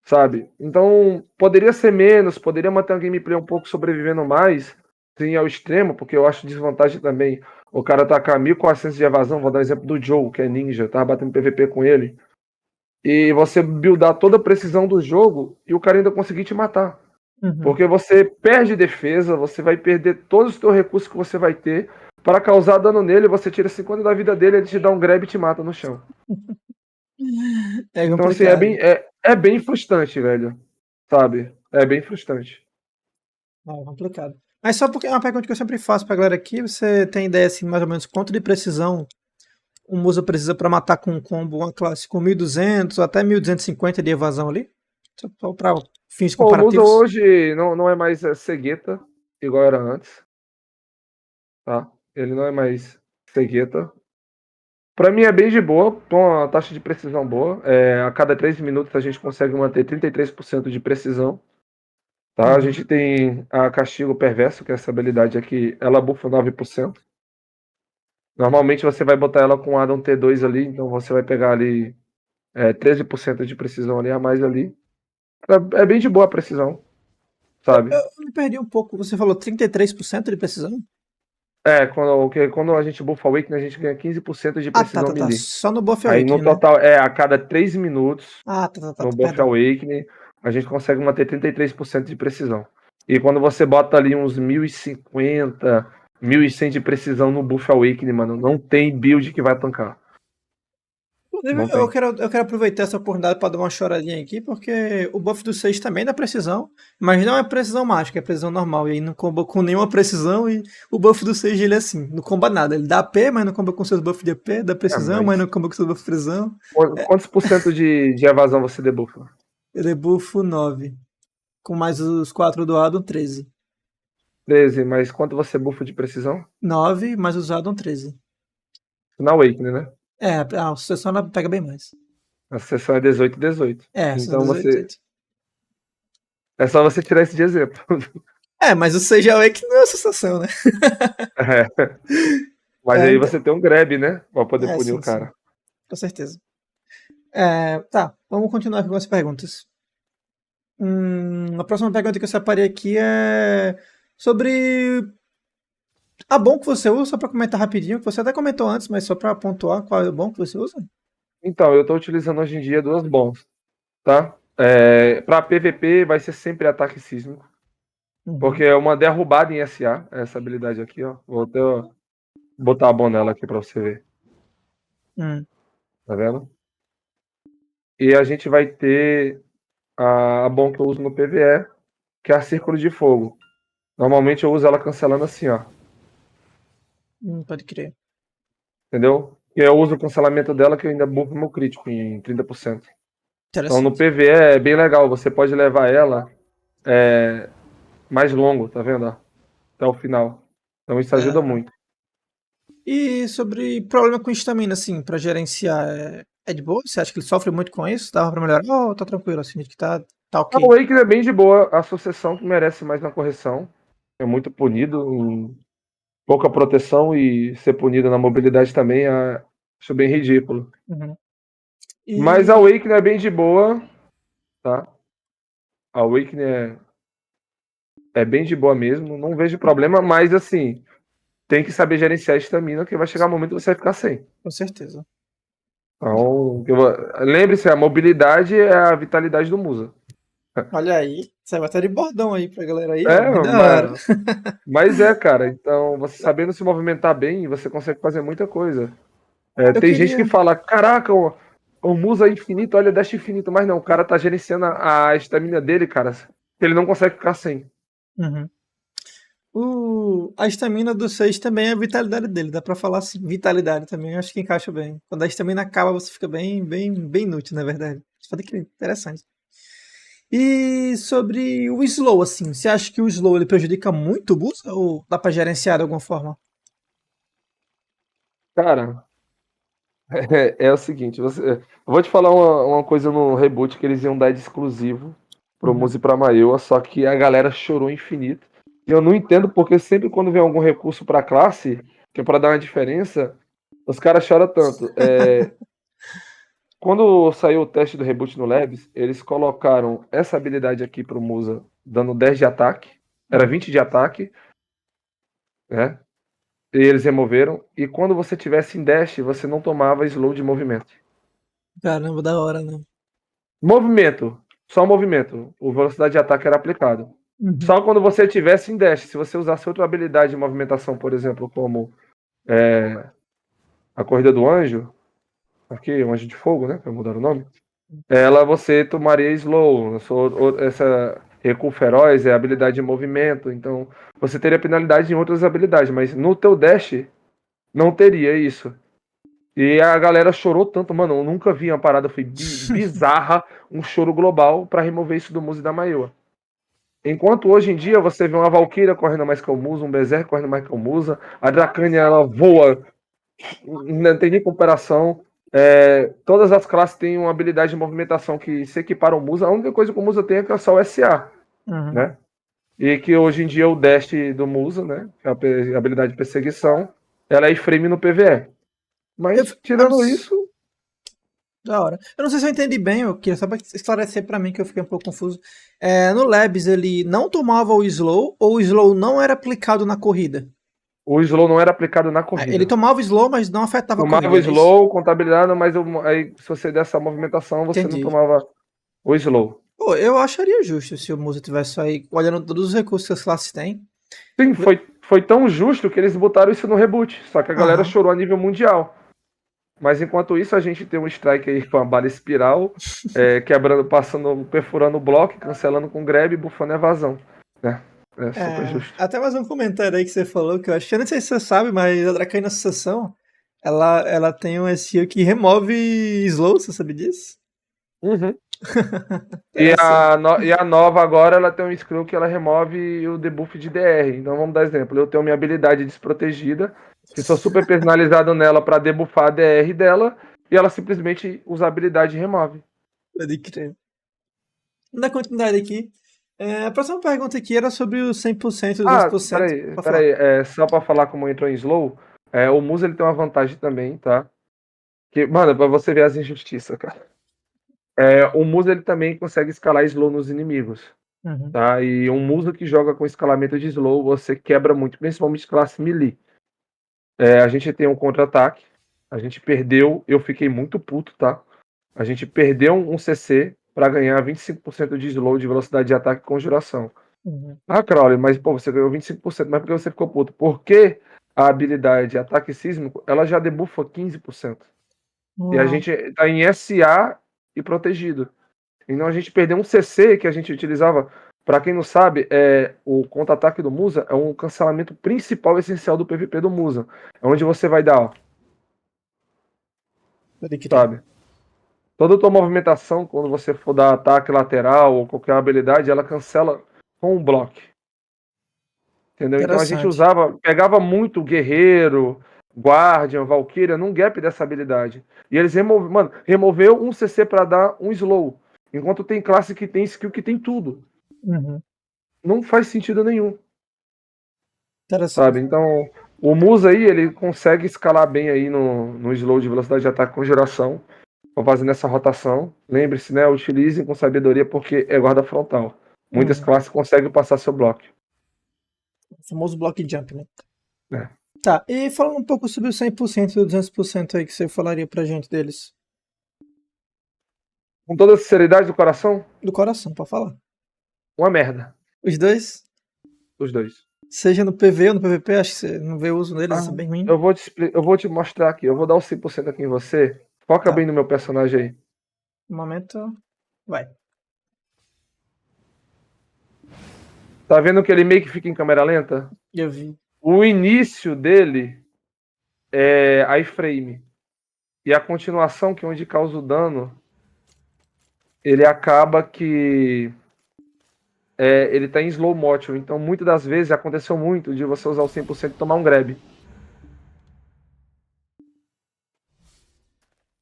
sabe? Então, poderia ser menos, poderia manter a gameplay um pouco sobrevivendo mais, sim, ao extremo, porque eu acho desvantagem também o cara tacar 1400 de evasão. Vou dar o exemplo do Joe, que é ninja, tava batendo PvP com ele. E você buildar toda a precisão do jogo e o cara ainda conseguir te matar. Uhum. Porque você perde defesa, você vai perder todos os seus recursos que você vai ter para causar dano nele, você tira 50 da vida dele, ele te dá um grab e te mata no chão. É Então, assim, complicado. é bem frustrante, velho. Sabe? É bem frustrante. É complicado. Mas só porque é uma pergunta que eu sempre faço pra galera aqui, você tem ideia assim, mais ou menos quanto de precisão um Musa precisa pra matar com um combo uma classe com 1200 ou até 1250 de evasão ali? Só pra fins Pô, o Musa comparativos. hoje não é mais cegueta, igual era antes, tá? Ele não é mais cegueta. Pra mim é bem de boa, com uma taxa de precisão boa. A cada 3 minutos a gente consegue manter 33% de precisão. Tá? A Uhum. gente tem a Castigo Perverso, que é essa habilidade aqui, ela bufa 9%. Normalmente você vai botar ela com Adam T2 ali, então você vai pegar ali 13% de precisão ali a mais ali. É bem de boa a precisão, sabe? Eu me perdi um pouco. Você falou 33% de precisão? Quando a gente bufa Awakening, a gente ganha 15% de Ah, tá, precisão tá, tá. melee. Só no Buff Aí no Awakening, né? total, a cada 3 minutos, Ah, tá, tá, tá, no tá, buff perdão. Awakening, a gente consegue manter 33% de precisão. E quando você bota ali uns 1050, 1100 de precisão no buff Awakening, mano, não tem build que vai tancar. Inclusive, Não tem. eu quero aproveitar essa oportunidade para dar uma choradinha aqui, porque o buff do 6 também dá precisão, mas não é precisão mágica, é precisão normal. E aí não comba com nenhuma precisão e o buff do 6 ele é assim, não comba nada. Ele dá AP, mas não comba com seus buffs de AP, dá precisão, mas Mas não comba com seus buffs de precisão. quantos por cento de evasão você debuffa? Eu debuffo 9 com mais os 4 do Adam, 13. 13, mas quanto você buffa de precisão? 9 mais os Adam, 13. Na Awakening, né? É, a sucessão ela pega bem mais. A sessão é 18 e 18. É, são Então 18, você. 18. É só você tirar esse de exemplo. É, mas o 6 é que não é sucessão, né? É. Mas É, aí então. você tem um grab, né? Pra poder É, punir o sim, sim. cara. Com certeza. Tá, vamos continuar com as perguntas. A próxima pergunta que eu separei aqui é sobre a bom que você usa, só para comentar rapidinho, que você até comentou antes, mas só para pontuar qual é o bom que você usa. Então, eu tô utilizando hoje em dia duas bombs, tá? Pra PVP vai ser sempre ataque sísmico. Porque Uhum. é uma derrubada em SA, essa habilidade aqui, ó. Vou até botar a bomba nela aqui pra você ver. Hum. Tá vendo? E a gente vai ter a bomba que eu uso no PvE, que é a Círculo de Fogo. Normalmente eu uso ela cancelando assim, ó. Pode crer. Entendeu? E eu uso o cancelamento dela que eu ainda bufo meu crítico em 30%. Então no Interessante. PvE é bem legal. Você pode levar ela mais longo, tá vendo? Ó? Até o final. Então isso ajuda É. muito. E sobre problema com estamina, assim, pra gerenciar, é de boa? Você acha que ele sofre muito com isso? Dava pra melhorar? Ou tá tranquilo, assim, de que tá Ah, o ok? Wake é bem de boa, a sucessão que merece mais na correção. É muito punido, em pouca proteção e ser punido na mobilidade também, acho bem ridículo. Uhum. Mas a E Awakening é bem de boa, tá? A Awakening é bem de boa mesmo, não vejo problema, mas assim, tem que saber gerenciar a estamina, que vai chegar um momento que você vai ficar sem. com certeza. Então, lembre-se, a mobilidade é a vitalidade do Musa. Olha aí, você vai estar de bordão aí pra galera aí, ó. É, Bem da hora. mas cara, então, você sabendo se movimentar bem, você consegue fazer muita coisa. Eu Tem gente que queria. fala, caraca, o Musa é infinito, olha, dash infinito, mas não, o cara tá gerenciando a estamina dele, cara, que ele não consegue ficar sem. Uhum. A estamina do 6 também é a vitalidade dele, dá pra falar assim. Vitalidade também, eu acho que encaixa bem. Quando a estamina acaba, você fica bem inútil, na verdade. Isso que interessante. E sobre o slow, assim, você acha que o slow ele prejudica muito o boost ou dá pra gerenciar de alguma forma? Cara, é o seguinte, eu vou te falar uma coisa no reboot que eles iam dar de exclusivo pro Uhum. Musa e pra Mayua, só que a galera chorou infinito. E eu não entendo porque sempre quando vem algum recurso pra classe, que é pra dar uma diferença, os caras choram tanto. Quando saiu o teste do reboot no Labs, eles colocaram essa habilidade aqui pro Musa, dando 10 de ataque, era Uhum. 20 de ataque, né? E eles removeram. E quando você tivesse em dash, você não tomava slow de movimento. Caramba, da hora, né? Movimento, só movimento. O velocidade de ataque era aplicado. Uhum. Só quando você tivesse em dash, se você usasse outra habilidade de movimentação, por exemplo, como é, a corrida do anjo, aqui, o anjo de fogo, né? Pra mudar o nome. Ela você tomaria slow. Essa recuo feroz é habilidade de movimento. Então você teria penalidade em outras habilidades, mas no teu dash não teria isso. E a galera chorou tanto, mano. Eu nunca vi uma parada foi bizarra, um choro global pra remover isso do Musa e da Mayua. Enquanto hoje em dia você vê uma Valkyria correndo mais que o Musa, um Berserk correndo mais que o Musa, a Dracania ela voa, não tem nem comparação. Todas as classes têm uma habilidade de movimentação que se equipara ao Musa. A única coisa que o Musa tem é que é só o SA, Uhum. né? E que hoje em dia o Dash do Musa, né? Que é a habilidade de perseguição, ela é iframe no PvE. Eu, Mas eu não, tirando isso, Da hora. Eu não sei se eu entendi bem, eu queria só pra esclarecer pra mim que eu fiquei um pouco confuso. No Labs ele não tomava o slow ou o slow não era aplicado na corrida? o slow não era aplicado na Ele corrida. tomava o slow, mas não afetava a Tomava o corrida, não é isso? slow, contabilidade, mas aí, se você desse a movimentação, você não Entendi. tomava o slow. Pô, eu acharia justo se o Musa tivesse aí olhando todos os recursos que as classes têm. Sim, foi tão justo que eles botaram isso no reboot. Só que a galera Aham. chorou a nível mundial. Mas enquanto isso, a gente tem um strike aí com a bala espiral, quebrando, passando, perfurando o bloco, cancelando com grab e bufando evasão. Né? É super justo. Até mais um comentário aí que você falou, que eu acho que eu não sei se você sabe, mas a Dracaena Sucessão, ela tem um SEO que remove slow, você sabe disso? Uhum. Interessante. E a nova agora, ela tem um scroll que ela remove o debuff de DR. Então vamos dar exemplo. Eu tenho minha habilidade desprotegida, que sou super personalizado nela para debuffar a DR dela, e ela simplesmente usa a habilidade e remove. Pode crer. Vamos dar continuidade aqui. A próxima pergunta aqui era sobre os 100% e Ah, 200%. peraí, Pode falar. peraí. Só pra falar como entrou em slow, o Musa ele tem uma vantagem também, tá? Que, mano, pra você ver as injustiças, cara. O Musa ele também consegue escalar slow nos inimigos, Uhum. tá? E um Musa que joga com escalamento de slow, você quebra muito, principalmente classe melee. A gente tem um contra-ataque, a gente perdeu, eu fiquei muito puto, tá? A gente perdeu um CC pra ganhar 25% de slow de velocidade de ataque e conjuração. Uhum. Ah, Crowley, mas pô, você ganhou 25%, mas por que você ficou puto? Porque a habilidade ataque sísmico, ela já debufa 15%. E a Uau. gente tá em SA e protegido. Então a gente perdeu um CC que a gente utilizava. Pra quem não sabe, o contra-ataque do Musa é um cancelamento principal essencial do PVP do Musa. É onde você vai dar, ó, Pode crer. sabe? Toda a tua movimentação, quando você for dar ataque lateral ou qualquer habilidade, ela cancela com um bloco. Entendeu? Então a gente Interessante. pegava muito Guerreiro, Guardian, Valkyria num gap dessa habilidade. E eles removeu um CC pra dar um slow. Enquanto tem classe que tem skill que tem tudo. Uhum. Não faz sentido nenhum, sabe? Interessante. Então, o Musa aí, ele consegue escalar bem aí no slow de velocidade de ataque com geração, fazendo essa rotação. Lembre-se, né? Utilizem com sabedoria porque é guarda frontal. Muitas Uhum. classes conseguem passar seu bloco. O famoso block jump, né? Né? Tá, e falando um pouco sobre o 100% e o 200% aí que você falaria pra gente deles. Com toda a sinceridade do coração, Do coração, pra falar. uma merda. Os dois, Os dois. seja no PV ou no PVP, acho que você não vê uso neles, isso é Ah, bem ruim. eu vou te mostrar aqui. Eu vou dar os 100% aqui em você. Foca Tá, bem no meu personagem aí. no momento, vai. Tá vendo que ele meio que fica em câmera lenta? Eu vi. O início dele é iframe. E a continuação, que é onde causa o dano, ele acaba que ele tá em slow motion. Então, muitas das vezes, aconteceu muito de você usar o 100% e tomar um grab.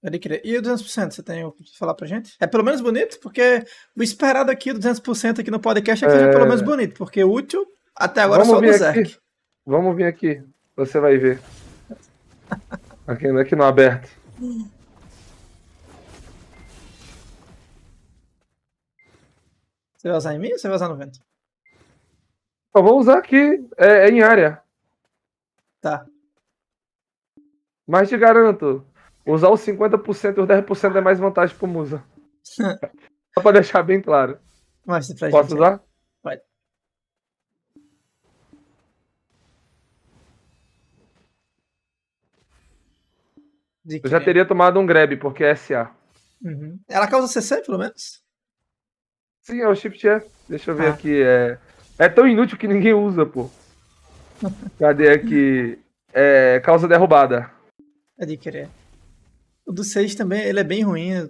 Pode crer. E o 200%, você tem o que falar pra gente? É pelo menos bonito? Porque o esperado aqui do 200% aqui no podcast é que seja pelo menos É, bonito, porque útil até agora vamos só o do vir aqui. Zerk. Vamos vir aqui. Você vai ver. Aqui no aberto. Você vai usar em mim ou você vai usar no vento? Eu vou usar aqui. É em área. Tá. Mas te garanto, usar os 50% e os 10% é mais vantagem pro Musa. Só pra deixar bem claro. Mostra pra Posso gente aí. usar? Pode. De Eu já crer. teria tomado um grab, porque é SA. Uhum. Ela causa CC, pelo menos? Sim, é o Shift F. Deixa eu ver Ah. aqui. É tão inútil que ninguém usa, pô. Cadê aqui? Causa derrubada. É de crer. O do 6 também, ele é bem ruim.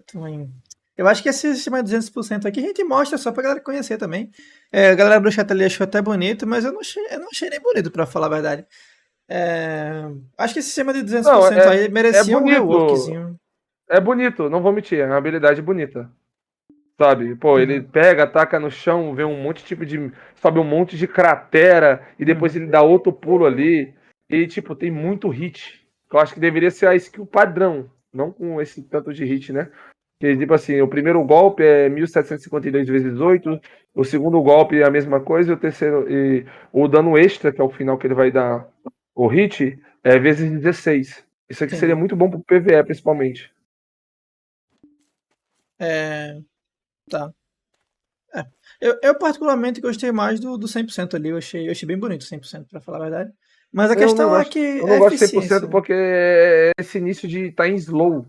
Eu acho que esse sistema de 200% aqui a gente mostra só pra galera conhecer também. A galera do chat ali achou até bonito, mas eu não achei nem bonito, pra falar a verdade. Acho que esse sistema de Não, 200% aí é merecia um bonito. reworkzinho. É bonito, não vou mentir. É uma habilidade bonita. Sabe? Pô, ele Uhum, pega, ataca no chão, vê um monte tipo de. Sobe um monte de cratera e depois uhum. ele dá outro pulo ali. E, tipo, tem muito hit. Eu acho que deveria ser a skill padrão, não com esse tanto de hit, né? Que, tipo assim, o primeiro golpe é 1752 vezes 8, o segundo golpe é a mesma coisa, e o terceiro. E o dano extra, que é o final que ele vai dar o hit, é vezes 16. Isso aqui seria Entendi. muito bom pro PvE, principalmente. É, tá. É. Eu particularmente gostei mais do 100% ali. Eu achei bem bonito o 100%, pra falar a verdade. Mas a Eu não questão é gosto, que eu é não gosto de 100% eficiência. porque é esse início de estar em slow.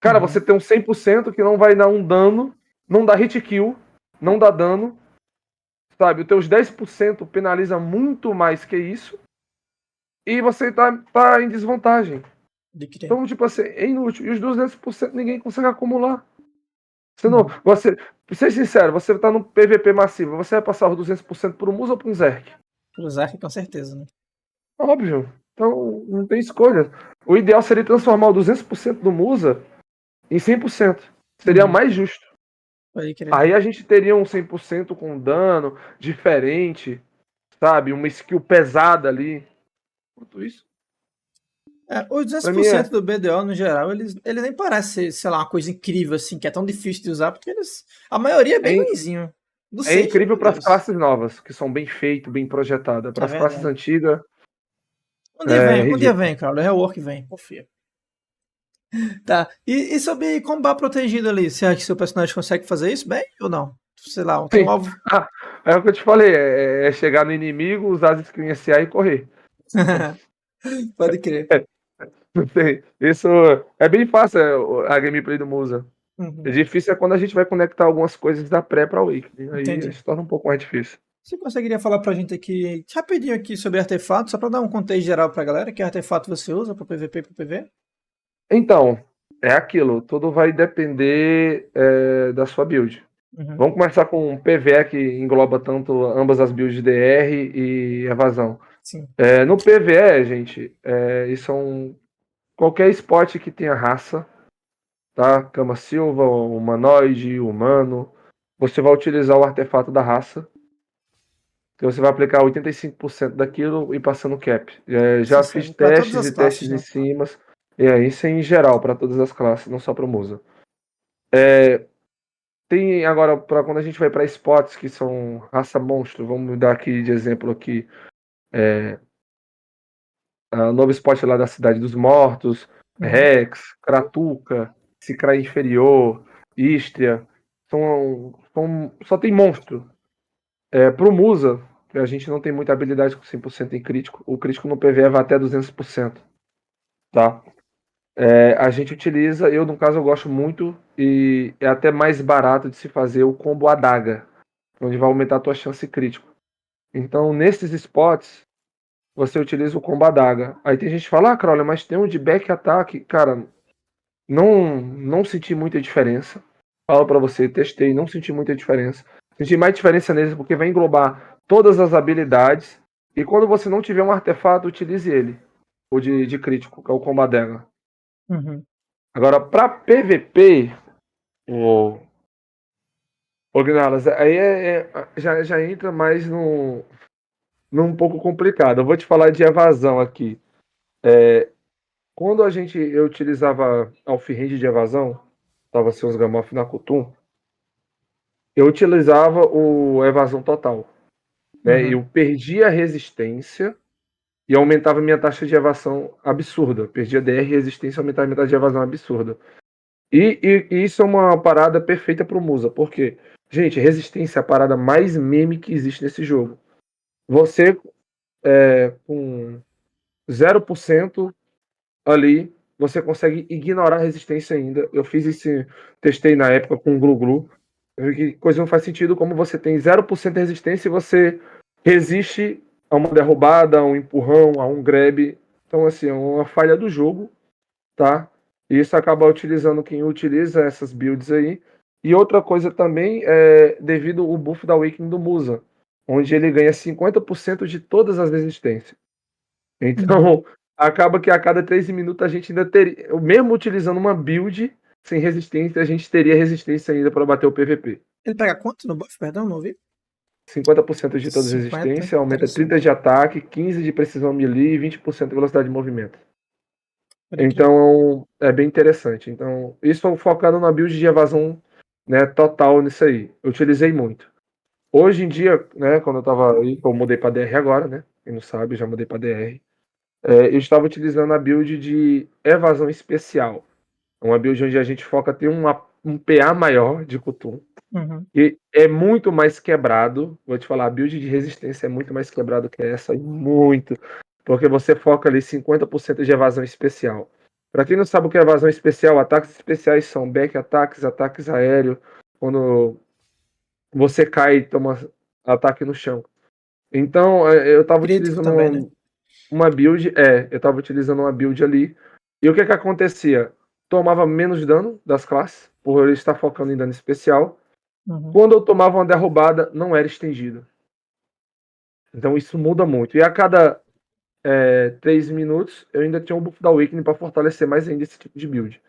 Cara, você Uhum. tem um 100% que não vai dar um dano, não dá hit kill, não dá dano, sabe? Os teus 10% penaliza muito mais que isso e você tá em desvantagem. De crer. Então, tipo assim, é inútil. E os 200% ninguém consegue acumular. Você não, Uhum. pra ser sincero, você tá no PVP massivo, você vai passar os 200% por um Musa ou por um Zerk? Pro Zerk, com certeza, né? Óbvio. Então, não tem escolha. O ideal seria transformar o 200% do Musa em 100%. Seria Uhum. mais justo. Pode crer. Aí a gente teria um 100% com dano diferente, sabe? Uma skill pesada ali. Tudo isso, Os pra mim 200% do BDO, no geral, eles nem parecem, sei lá, uma coisa incrível, assim, que é tão difícil de usar, porque a maioria é bem é, ruinzinho. Do é 6, incrível meu para as Deus. classes novas, que são bem feitas, bem projetadas. Para É as classes verdade. antigas, Um dia é vem, um dia ridículo. vem, cara. O rework vem, confia. Tá. E sobre combar protegido ali, você acha que seu personagem consegue fazer isso bem ou não? Sei lá, tem um Sim. alvo. Ah, é o que eu te falei, é chegar no inimigo, usar as skills SA e correr. Pode crer. Não tem. Isso é bem fácil, a gameplay do Musa. É Uhum. difícil é quando a gente vai conectar algumas coisas da pré para Awakening. Aí Entendi. se torna um pouco mais difícil. Você conseguiria falar pra gente aqui, rapidinho aqui sobre artefato, só pra dar um contexto geral pra galera, que artefato você usa pro PVP e pro PV? Então, é aquilo, tudo vai depender da sua build. Uhum. Vamos começar com um PvE que engloba tanto ambas as builds de DR e evasão. Sim. No PvE, gente, isso é qualquer spot que tenha raça, tá? Cama Silva, humanoide, humano. Você vai utilizar o artefato da raça. Então você vai aplicar 85% daquilo e passando cap. Isso Já fiz serve para todas testes as e classes, testes em né? cima. Isso é em geral, para todas as classes, não só para o Musa. Tem agora, para quando a gente vai para spots que são raça monstro, vamos dar aqui de exemplo aqui, o novo spot lá da Cidade dos Mortos, Uhum. Rex, Kratuka, Cicra Inferior, Istria, só tem monstro. Pro Musa, que a gente não tem muita habilidade com 100% em crítico, o crítico no PvE vai até 200%, tá? A gente utiliza, eu no caso eu gosto muito, e é até mais barato de se fazer o combo Adaga, onde vai aumentar a tua chance crítico. Então, nesses spots, você utiliza o combo Adaga. Aí tem gente que fala, Crawler, mas tem um de back ataque. Cara, não senti muita diferença. Falo pra você, testei, não senti muita diferença. Senti mais diferença nele porque vai englobar todas as habilidades. E quando você não tiver um artefato, utilize ele. O de crítico, que é o combo Adaga. Uhum. Agora, pra PVP, o Gnalas, aí já entra mais num pouco complicado. Eu vou te falar de evasão aqui. Quando eu utilizava Alfirrende de evasão, tava seus Gamoth na Kutum, eu utilizava o evasão total, né? Uhum. Eu perdia a resistência e aumentava minha taxa de evasão absurda. Perdia DR resistência e aumentava minha taxa de evasão absurda. E isso é uma parada perfeita pro Musa, porque, gente, resistência é a parada mais meme que existe nesse jogo. Você com 0% ali, você consegue ignorar a resistência ainda. Eu fiz esse, testei na época com o Glu-Glu. Eu vi que coisa não faz sentido, como você tem 0% de resistência e você resiste a uma derrubada, a um empurrão, a um grab. Então, assim, é uma falha do jogo, tá? E isso acaba utilizando quem utiliza essas builds aí. E outra coisa também é devido ao buff da Awakening do Musa, onde ele ganha 50% de todas as resistências. Uhum. Então, acaba que a cada 13 minutos a gente ainda teria, mesmo utilizando uma build sem resistência, a gente teria resistência ainda para bater o PVP. Ele pega quanto no buff? Perdão, não ouvi? 50% de toda 50. resistência, aumenta 30 Interessante. de ataque, 15 de precisão melee e 20% de velocidade de movimento. Pode crer. Então, é bem interessante. Então, isso focado na build de evasão, né, total nisso aí. Eu utilizei muito. Hoje em dia, né, quando eu tava aí, eu mudei para DR agora, né? Quem não sabe, já mudei para DR. Eu estava utilizando a build de evasão especial. Uma build onde a gente foca ter um PA maior de Kutum. Uhum. E é muito mais quebrado. Vou te falar, a build de resistência é muito mais quebrado que essa. E muito. Porque você foca ali 50% de evasão especial. Para quem não sabe o que é evasão especial, ataques especiais são back ataques, ataques aéreos. Quando você cai e toma ataque no chão. Então, eu estava Crítico utilizando também, né? uma build, eu tava utilizando uma build ali. E o que que acontecia? Tomava menos dano das classes, por ele estar focando em dano especial. Uhum. Quando eu tomava uma derrubada, não era estendido. Então isso muda muito. E a cada 3 minutos, eu ainda tinha um buff da Awakening para fortalecer mais ainda esse tipo de build.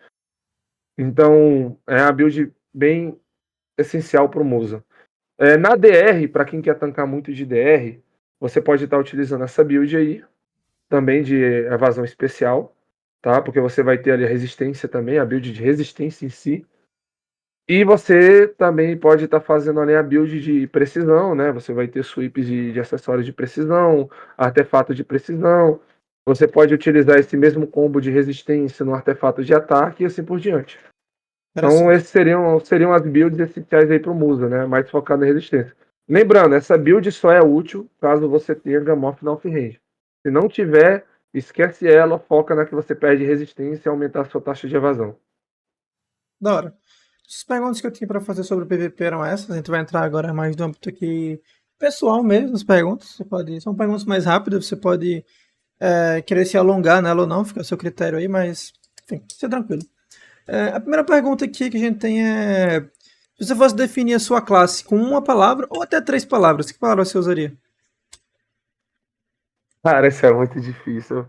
Então é uma build bem essencial para o Musa. Na DR, para quem quer tancar muito de DR, você pode estar utilizando essa build aí, também de evasão especial, tá? Porque você vai ter ali a resistência também, a build de resistência em si. E você também pode estar fazendo ali a build de precisão, né? Você vai ter sweeps de acessórios de precisão, artefato de precisão. Você pode utilizar esse mesmo combo de resistência no artefato de ataque e assim por diante. Então, Interessante. esses seriam as builds essenciais aí para o Musa, né? Mais focado na resistência. Lembrando, essa build só é útil caso você tenha Gamoth na off-range. Se não tiver, esquece ela, foca na que você perde resistência e aumentar a sua taxa de evasão. Da hora. As perguntas que eu tinha para fazer sobre o PVP eram essas. A gente vai entrar agora mais do âmbito aqui pessoal mesmo, as perguntas. São perguntas mais rápidas, você pode querer se alongar nela ou não, fica a seu critério aí, mas enfim, seja tranquilo. A primeira pergunta aqui que a gente tem é Se você fosse definir a sua classe com uma palavra ou até 3 palavras, que palavra você usaria? Cara, isso é muito difícil.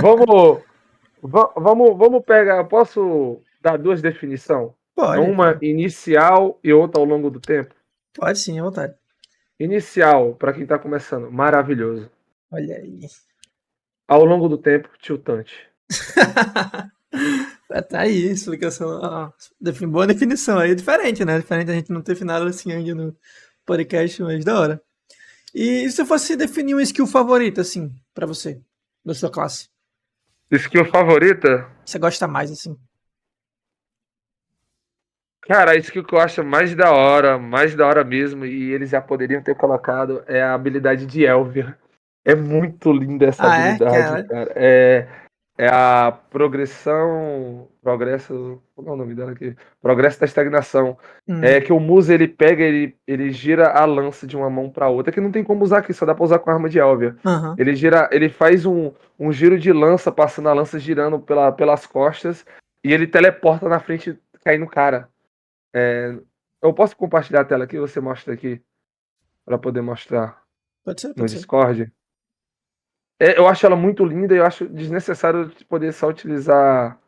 Vamos, vamos pegar. Posso dar duas definições? Pode, Uma claro. inicial e outra ao longo do tempo. Pode sim, à vontade. Inicial, para quem tá começando, maravilhoso. Olha aí. Ao longo do tempo, tiltante. Tá aí, explicação. Boa definição aí, diferente, né? Diferente a gente não ter nada assim ainda no podcast, mas da hora. E se fosse definir um skill favorito, assim, pra você, da sua classe? Skill favorita? Você gosta mais, assim? Cara, a skill que eu acho mais da hora mesmo, e eles já poderiam ter colocado, é a habilidade de Elvia. É muito linda essa Ah, é? habilidade, Cara. cara. É a progressão. Progresso. Como é o nome dela aqui? Progresso da estagnação. É Hum, que o Musa ele pega, ele gira a lança de uma mão pra outra, que não tem como usar aqui, só dá pra usar com a arma de Elvia. aham. Ele gira, ele faz um giro de lança, passando a lança girando pelas costas, e ele teleporta na frente, cai no cara. Eu posso compartilhar a tela aqui? Você mostra aqui pra poder mostrar Pode ser, no pode ser. Discord. Eu acho ela muito linda e eu acho desnecessário poder só utilizar.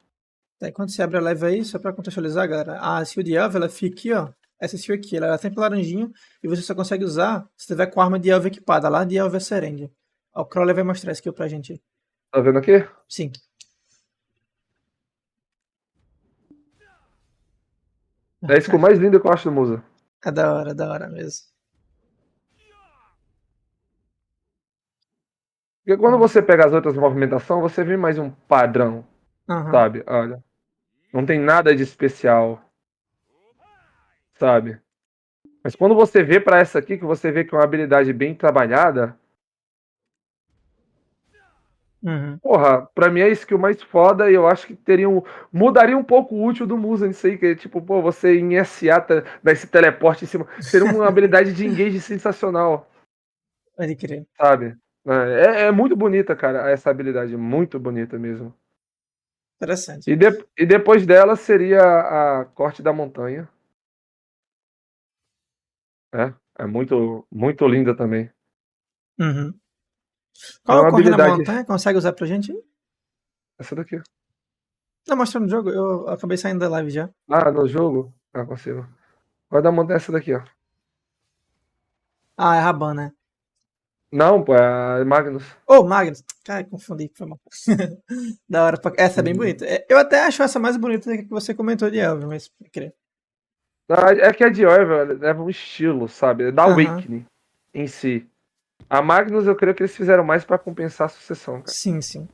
Daí quando você abre a live aí, só pra contextualizar, galera, a skill de Elva, ela fica aqui, ó. Essa skill aqui, ela é sempre laranjinha e você só consegue usar se tiver com a arma de Elva equipada, lá de Elva Serendia. Ó, o Crawler vai mostrar a skill pra gente aí. Tá vendo aqui? Sim, É a skill mais linda que eu acho do Musa. é da hora mesmo. Porque quando Ó, você pega as outras movimentações, você vê mais um padrão, aham. sabe? Olha, não tem nada de especial, sabe? Mas quando você vê pra essa aqui, que você vê que é uma habilidade bem trabalhada, Uhum. porra, pra mim é a skill mais foda e eu acho que mudaria um pouco o útil do Musa nisso aí, que é tipo, pô, você em SA dar esse teleporte em cima, seria uma habilidade de engage sensacional, Pode crer. sabe? É muito bonita, cara, essa habilidade, muito bonita mesmo. Interessante. E depois dela seria a corte da montanha, né? É muito linda também. Uhum. É Qual é o uma Corre na habilidade, Montanha? Consegue usar pra gente? essa daqui. Não, mostrando no jogo, eu acabei saindo da live já. Ah, no jogo? Ah, consigo. Corte da montanha é essa daqui, ó. Ah, é Raban, né? Não, pô, é a Magnus. Ô, Magnus. Cara, confundi, foi mal. Da hora. Essa é bem Uhum. bonita. Eu até acho essa mais bonita do que você comentou de Elvin, mas pode crer. É que a Dior, velho, leva um estilo, sabe? É da Aham. Awakening em si. A Magnus, eu creio que eles fizeram mais pra compensar a sucessão, cara. Sim, sim.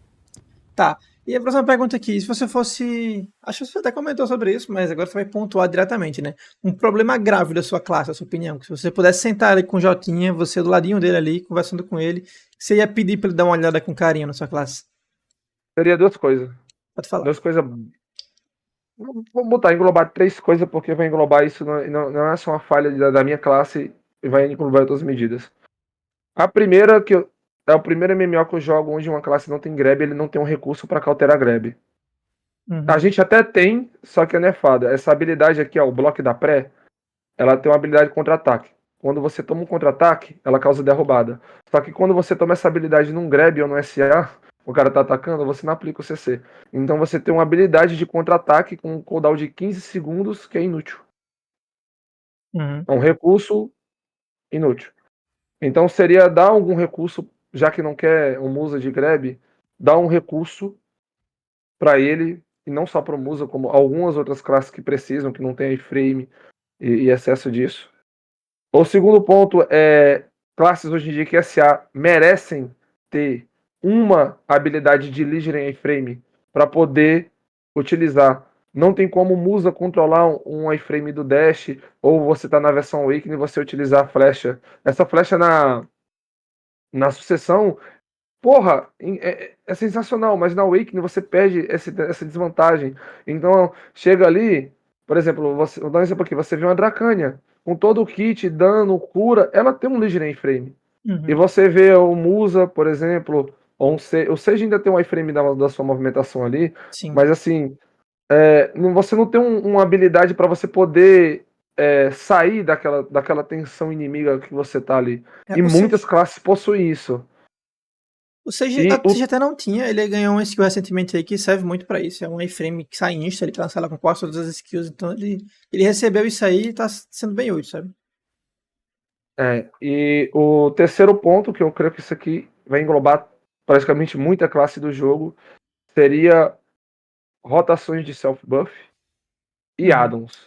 Tá. E a próxima pergunta aqui, se você fosse. Acho que você até comentou sobre isso, mas agora você vai pontuar diretamente, né? Um problema grave da sua classe, a sua opinião. Que se você pudesse sentar ali com o Jotinha, você do ladinho dele ali, conversando com ele, você ia pedir pra ele dar uma olhada com carinho na sua classe. Seria duas coisas. Pode falar. Duas coisas. Vamos botar, englobar três coisas, porque vai englobar isso, não é só uma falha da minha classe, e vai englobar outras medidas. A primeira, é o primeiro MMO que eu jogo onde uma classe não tem grab, ele não tem um recurso pra cauterar grab. A Uhum. gente até tem, só que é nefada. Essa habilidade aqui, ó, o bloco da pré, ela tem uma habilidade de contra-ataque. Quando você toma um contra-ataque, ela causa derrubada. Só que quando você toma essa habilidade num grab ou no SA, o cara tá atacando, você não aplica o CC. Então você tem uma habilidade de contra-ataque com um cooldown de 15 segundos que é inútil. Uhum. É um recurso inútil. Então seria dar algum recurso, já que não quer um Musa de grab, dar um recurso para ele, e não só para o Musa, como algumas outras classes que precisam, que não tem iframe e excesso disso. O segundo ponto é classes hoje em dia que SA merecem ter uma habilidade de Legion em iframe para poder utilizar. Não tem como Musa controlar um iframe do Dash ou você tá na versão Awakening e você utilizar a flecha. Essa flecha na sucessão, porra, é sensacional, mas na Awakening você perde essa desvantagem. Então chega ali, por exemplo, vou dar um exemplo aqui, você vê uma Dracania com todo o kit, dano, cura, ela tem um Legendary Frame. E Uhum. você vê o Musa, por exemplo, ou o Sage ainda tem um iframe da sua movimentação ali, Sim. mas assim, você não tem uma habilidade para você poder sair daquela tensão inimiga que você tá ali. É, E muitas classes possuem isso. A Sage até não tinha, ele ganhou uma skill recentemente aí que serve muito pra isso. É um iframe que sai insta, ele cancela com quase todas as skills, então ele recebeu isso aí e tá sendo bem útil, sabe? E o terceiro ponto, que eu creio que isso aqui vai englobar praticamente muita classe do jogo, seria rotações de self-buff e Uhum, addons.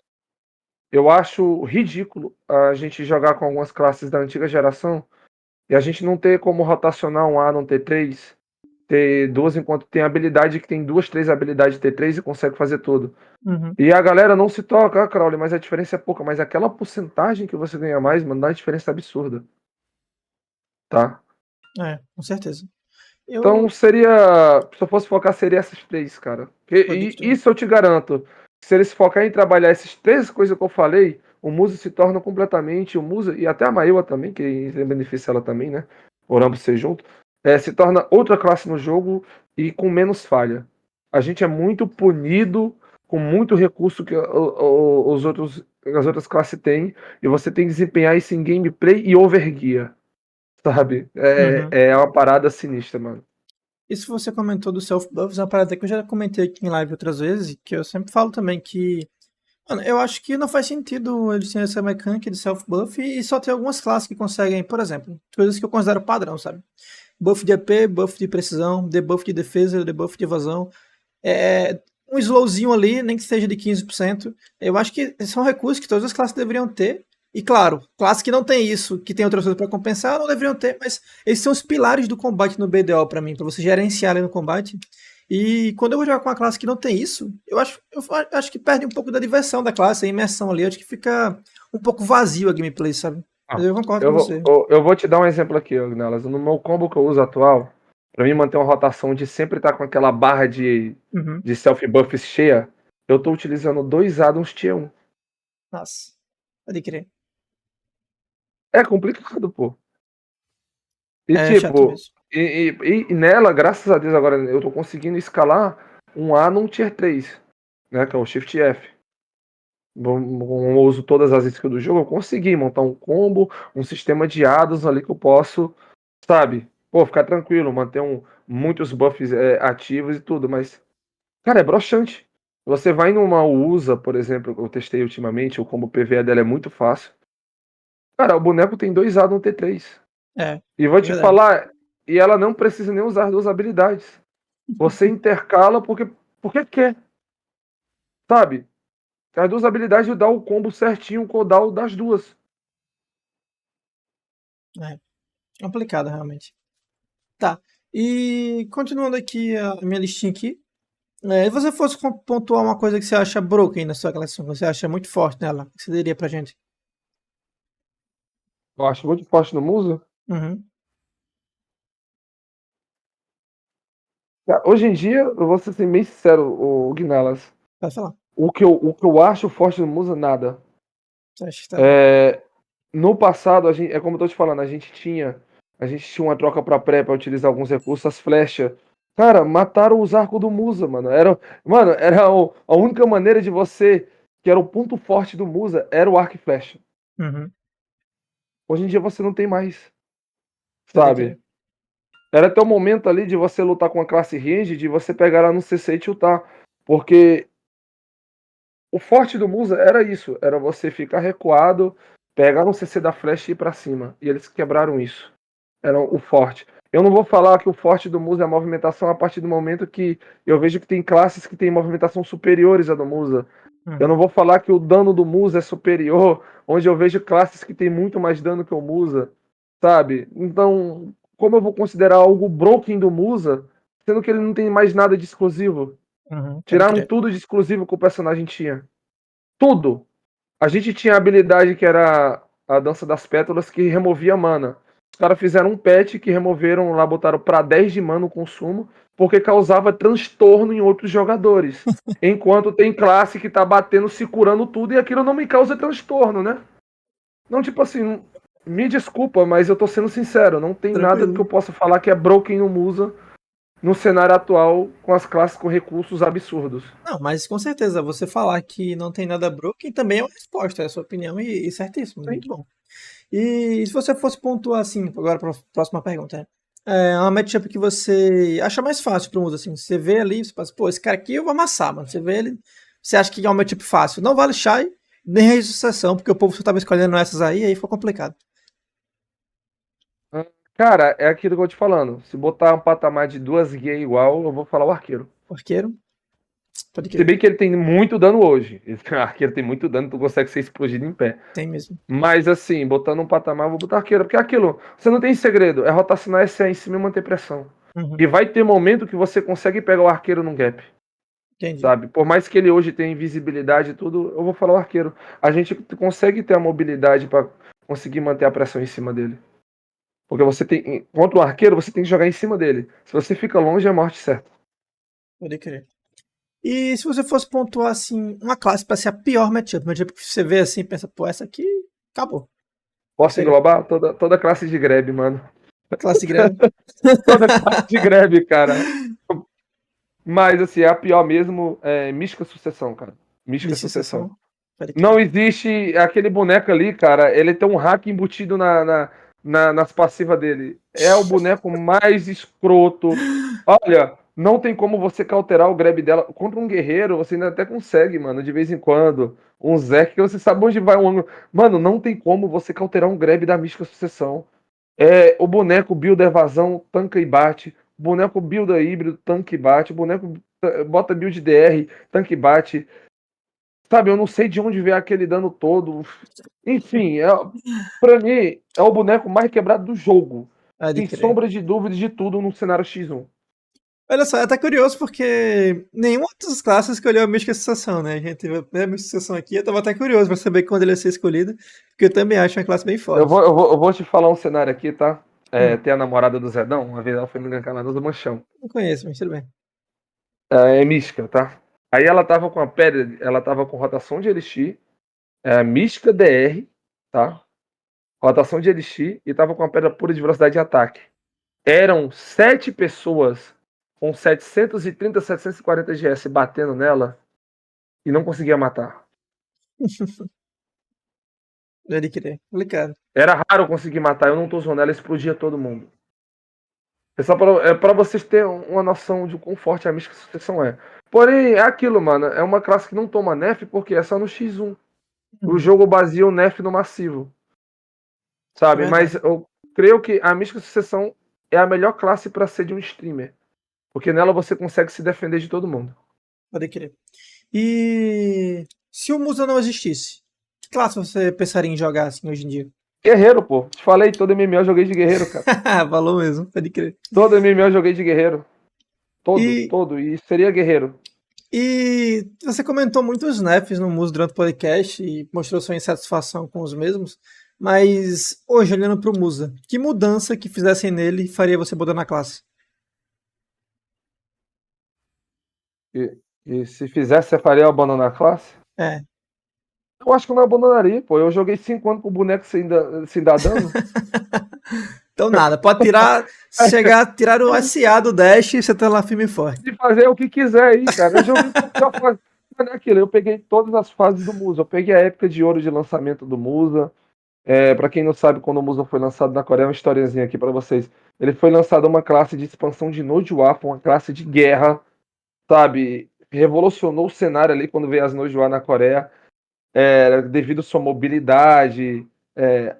Eu acho ridículo a gente jogar com algumas classes da antiga geração e a gente não ter como rotacionar um addon T3, ter duas enquanto tem habilidade que tem duas, três habilidades T3 e consegue fazer tudo. uhum. E a galera não se toca, Crowley, mas a diferença é pouca. Mas aquela porcentagem que você ganha mais, mano, dá uma diferença absurda, tá? Com certeza. Então Eu. seria. Se eu fosse focar, seria essas três, cara. Pode E crer. isso eu te garanto. Se eles focar em trabalhar essas três coisas que eu falei, o Musa se torna completamente. O Musa, e até a Maioa também, que beneficia ela também, né? Por ambos ser junto. Se torna outra classe no jogo e com menos falha. A gente é muito punido com muito recurso que as outras classes têm. E você tem que desempenhar isso em gameplay e overgear. Sabe? Uhum. É uma parada sinistra, mano. Isso você comentou do self-buffs, é uma parada que eu já comentei aqui em live outras vezes, que eu sempre falo também que. Mano, eu acho que não faz sentido eles terem essa mecânica de self-buff e só ter algumas classes que conseguem, por exemplo, coisas que eu considero padrão, sabe? Buff de AP, buff de precisão, debuff de defesa, debuff de evasão. Um slowzinho ali, nem que seja de 15%. Eu acho que são recursos que todas as classes deveriam ter. E claro, classes que não tem isso, que tem outras coisas para compensar, não deveriam ter, mas esses são os pilares do combate no BDO para mim, para você gerenciar ali no combate. E quando eu vou jogar com uma classe que não tem isso, eu acho que perde um pouco da diversão da classe, a imersão ali, eu acho que fica um pouco vazio a gameplay, sabe? Mas Ah, eu concordo eu com vou, você. eu vou te dar um exemplo aqui, Agnelas. No meu combo que eu uso atual, pra mim manter uma rotação de sempre estar com aquela barra Uhum. de self-buff cheia, eu tô utilizando dois addons Tier 1. Nossa, pode crer. É complicado, pô. E É chato tipo, mesmo. e nela, graças a Deus, agora eu tô conseguindo escalar um addon Tier 3, né? Que é o Shift F. Eu uso todas as skills do jogo, eu consegui montar um combo, um sistema de addons ali que eu posso, sabe? Pô, ficar tranquilo, manter muitos buffs ativos e tudo, mas, cara, é broxante. Você vai numa USA, por exemplo, que eu testei ultimamente, o combo PVE dela é muito fácil. Cara, o boneco tem dois A no T3. É, E vou é te verdade. falar, e ela não precisa nem usar duas habilidades. Você intercala porque quer, sabe? As duas habilidades dá o combo certinho com o down das duas. É complicado, realmente. Tá. E continuando aqui a minha listinha aqui, se você fosse pontuar uma coisa que você acha broken na sua coleção, que você acha muito forte nela, o que você diria pra gente? Eu acho muito forte no Musa. Uhum. Hoje em dia, eu vou ser bem sincero, o Gnalas. Pode falar. O que eu acho forte no Musa, nada. Você acha que tá. É, no passado, é como eu tô te falando, a gente tinha uma troca pra pré pra utilizar alguns recursos, as flechas. Cara, mataram os arcos do Musa, mano. Era a única maneira de você, que era o ponto forte do Musa, era o arco e flecha. Uhum. Hoje em dia você não tem mais, Pode crer. sabe? Era até o momento ali de você lutar com a classe range, de você pegar ela no CC e tiltar. Porque o forte do Musa era isso, era você ficar recuado, pegar no CC da flecha e ir pra cima. E eles quebraram isso. Era o forte. Eu não vou falar que o forte do Musa é a movimentação a partir do momento que eu vejo que tem classes que têm movimentação superiores à do Musa. Eu não Uhum. vou falar que o dano do Musa é superior, onde eu vejo classes que têm muito mais dano que o Musa, sabe? Então, como eu vou considerar algo broken do Musa, sendo que ele não tem mais nada de exclusivo? Uhum. Pode Tiraram crer. tudo de exclusivo que o personagem tinha. Tudo. A gente tinha a habilidade que era a dança das pétalas que removia mana. Os caras fizeram um patch que removeram lá, botaram pra 10 de mana o consumo, porque causava transtorno em outros jogadores. Enquanto tem classe que tá batendo, se curando tudo, e aquilo não me causa transtorno, né? Não, tipo assim, me desculpa, mas eu tô sendo sincero, não tem nada que eu Tranquilo. possa falar que é broken no Musa no cenário atual com as classes com recursos absurdos. Não, mas com certeza, você falar que não tem nada broken também é uma resposta, é a sua opinião e certíssimo, Sim. muito bom. E se você fosse pontuar assim, agora para a próxima pergunta, né? É uma matchup que você acha mais fácil para um uso, assim, você vê ali, você pensa, pô, esse cara aqui eu vou amassar, mano. Você vê ele, você acha que é uma matchup fácil. Não vale Shy, nem Rei de Sucessão, porque o povo só tava escolhendo essas aí ficou complicado. Cara, é aquilo que eu tô te falando. Se botar um patamar de duas guias igual, eu vou falar o arqueiro. Arqueiro, pode Se crer, bem que ele tem muito dano hoje. Esse arqueiro tem muito dano, tu consegue ser explodido em pé. tem mesmo. Mas assim, botando um patamar, eu vou botar arqueiro. Porque é aquilo, você não tem segredo. É rotacionar SA em cima e manter pressão. Uhum, E vai ter momento que você consegue pegar o arqueiro num gap. entendi, Sabe? Por mais que ele hoje tenha invisibilidade e tudo, eu vou falar o arqueiro. A gente consegue ter a mobilidade para conseguir manter a pressão em cima dele. Porque você tem. Contra o arqueiro, você tem que jogar em cima dele. Se você fica longe, é a morte certa. pode crer. E se você fosse pontuar, assim, uma classe pra ser a pior matchup que você vê assim e pensa, pô, essa aqui acabou. Qual Posso seria? englobar? Toda classe de grab, mano. Classe greve? Toda classe de grab, cara. Mas, assim, a pior mesmo é Mística Sucessão, cara. Mística Sucessão. Licitação? Pode Não crer. existe aquele boneco ali, cara. Ele tem um hack embutido nas passivas dele. É o boneco mais escroto. Olha, não tem como você cauterar o grab dela. Contra um guerreiro, você ainda até consegue, mano, de vez em quando. Um Zek que você sabe onde vai um ângulo. Mano, não tem como você cauterar um grab da Mística Sucessão. É, o boneco builda evasão, tanca e bate. O boneco builda híbrido, tanque e bate. O boneco bota build DR, tanque e bate. Sabe, eu não sei de onde veio aquele dano todo. Enfim, pra mim, é o boneco mais quebrado do jogo. Pode Sem crer. sombra de dúvida de tudo no cenário X1. Olha só, é até curioso porque nenhuma das classes escolheu a Mística Sensação, né? A gente teve a primeira Mística Sensação aqui, eu tava até curioso pra saber quando ele ia ser escolhido, porque eu também acho uma classe bem forte. Eu vou te falar um cenário aqui, tá? É, Hum, tem a namorada do Zedão, uma vez ela foi me gankar na do Manchão. não conheço, mas tudo bem. É mística, tá? Aí ela tava com a pedra, ela tava com rotação de Elixir, mística DR, tá? Rotação de Elixir e tava com a pedra pura de velocidade de ataque. Eram 7 pessoas com 730, 740 GS batendo nela e não conseguia matar. Pode crer, complicado. Era raro conseguir matar, eu não tô zoando, ela explodia todo mundo. É só pra vocês terem uma noção de quão forte a mística sucessão é. Porém, é aquilo, mano. É uma classe que não toma nerf porque é só no X1. O Uhum, jogo baseia o nerf no massivo. é Sabe? Mas verdade, eu creio que a mística sucessão é a melhor classe pra ser de um streamer. Porque nela você consegue se defender de todo mundo. pode crer. E se o Musa não existisse, que classe você pensaria em jogar assim hoje em dia? Guerreiro, pô. Te falei, todo MMO eu joguei de guerreiro, cara. Falou mesmo, pode crer. Todo MMO eu joguei de guerreiro. Todo, E todo. E seria guerreiro. E você comentou muitos snaps no Muso durante o podcast e mostrou sua insatisfação com os mesmos, mas hoje, olhando para o Musa, que mudança que fizessem nele faria você mudar na classe? E se fizesse, você faria abandonar a classe? É. Eu acho que eu não abandonaria, pô. Eu joguei 5 anos com o boneco sem dar dano. Então nada, pode tirar, chegar, tirar o SA do Dash e você tá lá firme e forte. De fazer o que quiser aí, cara. Eu joguei qualquer fase. Mas é aquilo, eu peguei todas as fases do Musa. Eu peguei a época de ouro de lançamento do Musa. Pra quem não sabe, quando o Musa foi lançado na Coreia, uma historiazinha aqui pra vocês. Ele foi lançado uma classe de expansão de Nojoa, uma classe de guerra, sabe? Revolucionou o cenário ali quando veio as Nojoa na Coreia. Devido à sua mobilidade,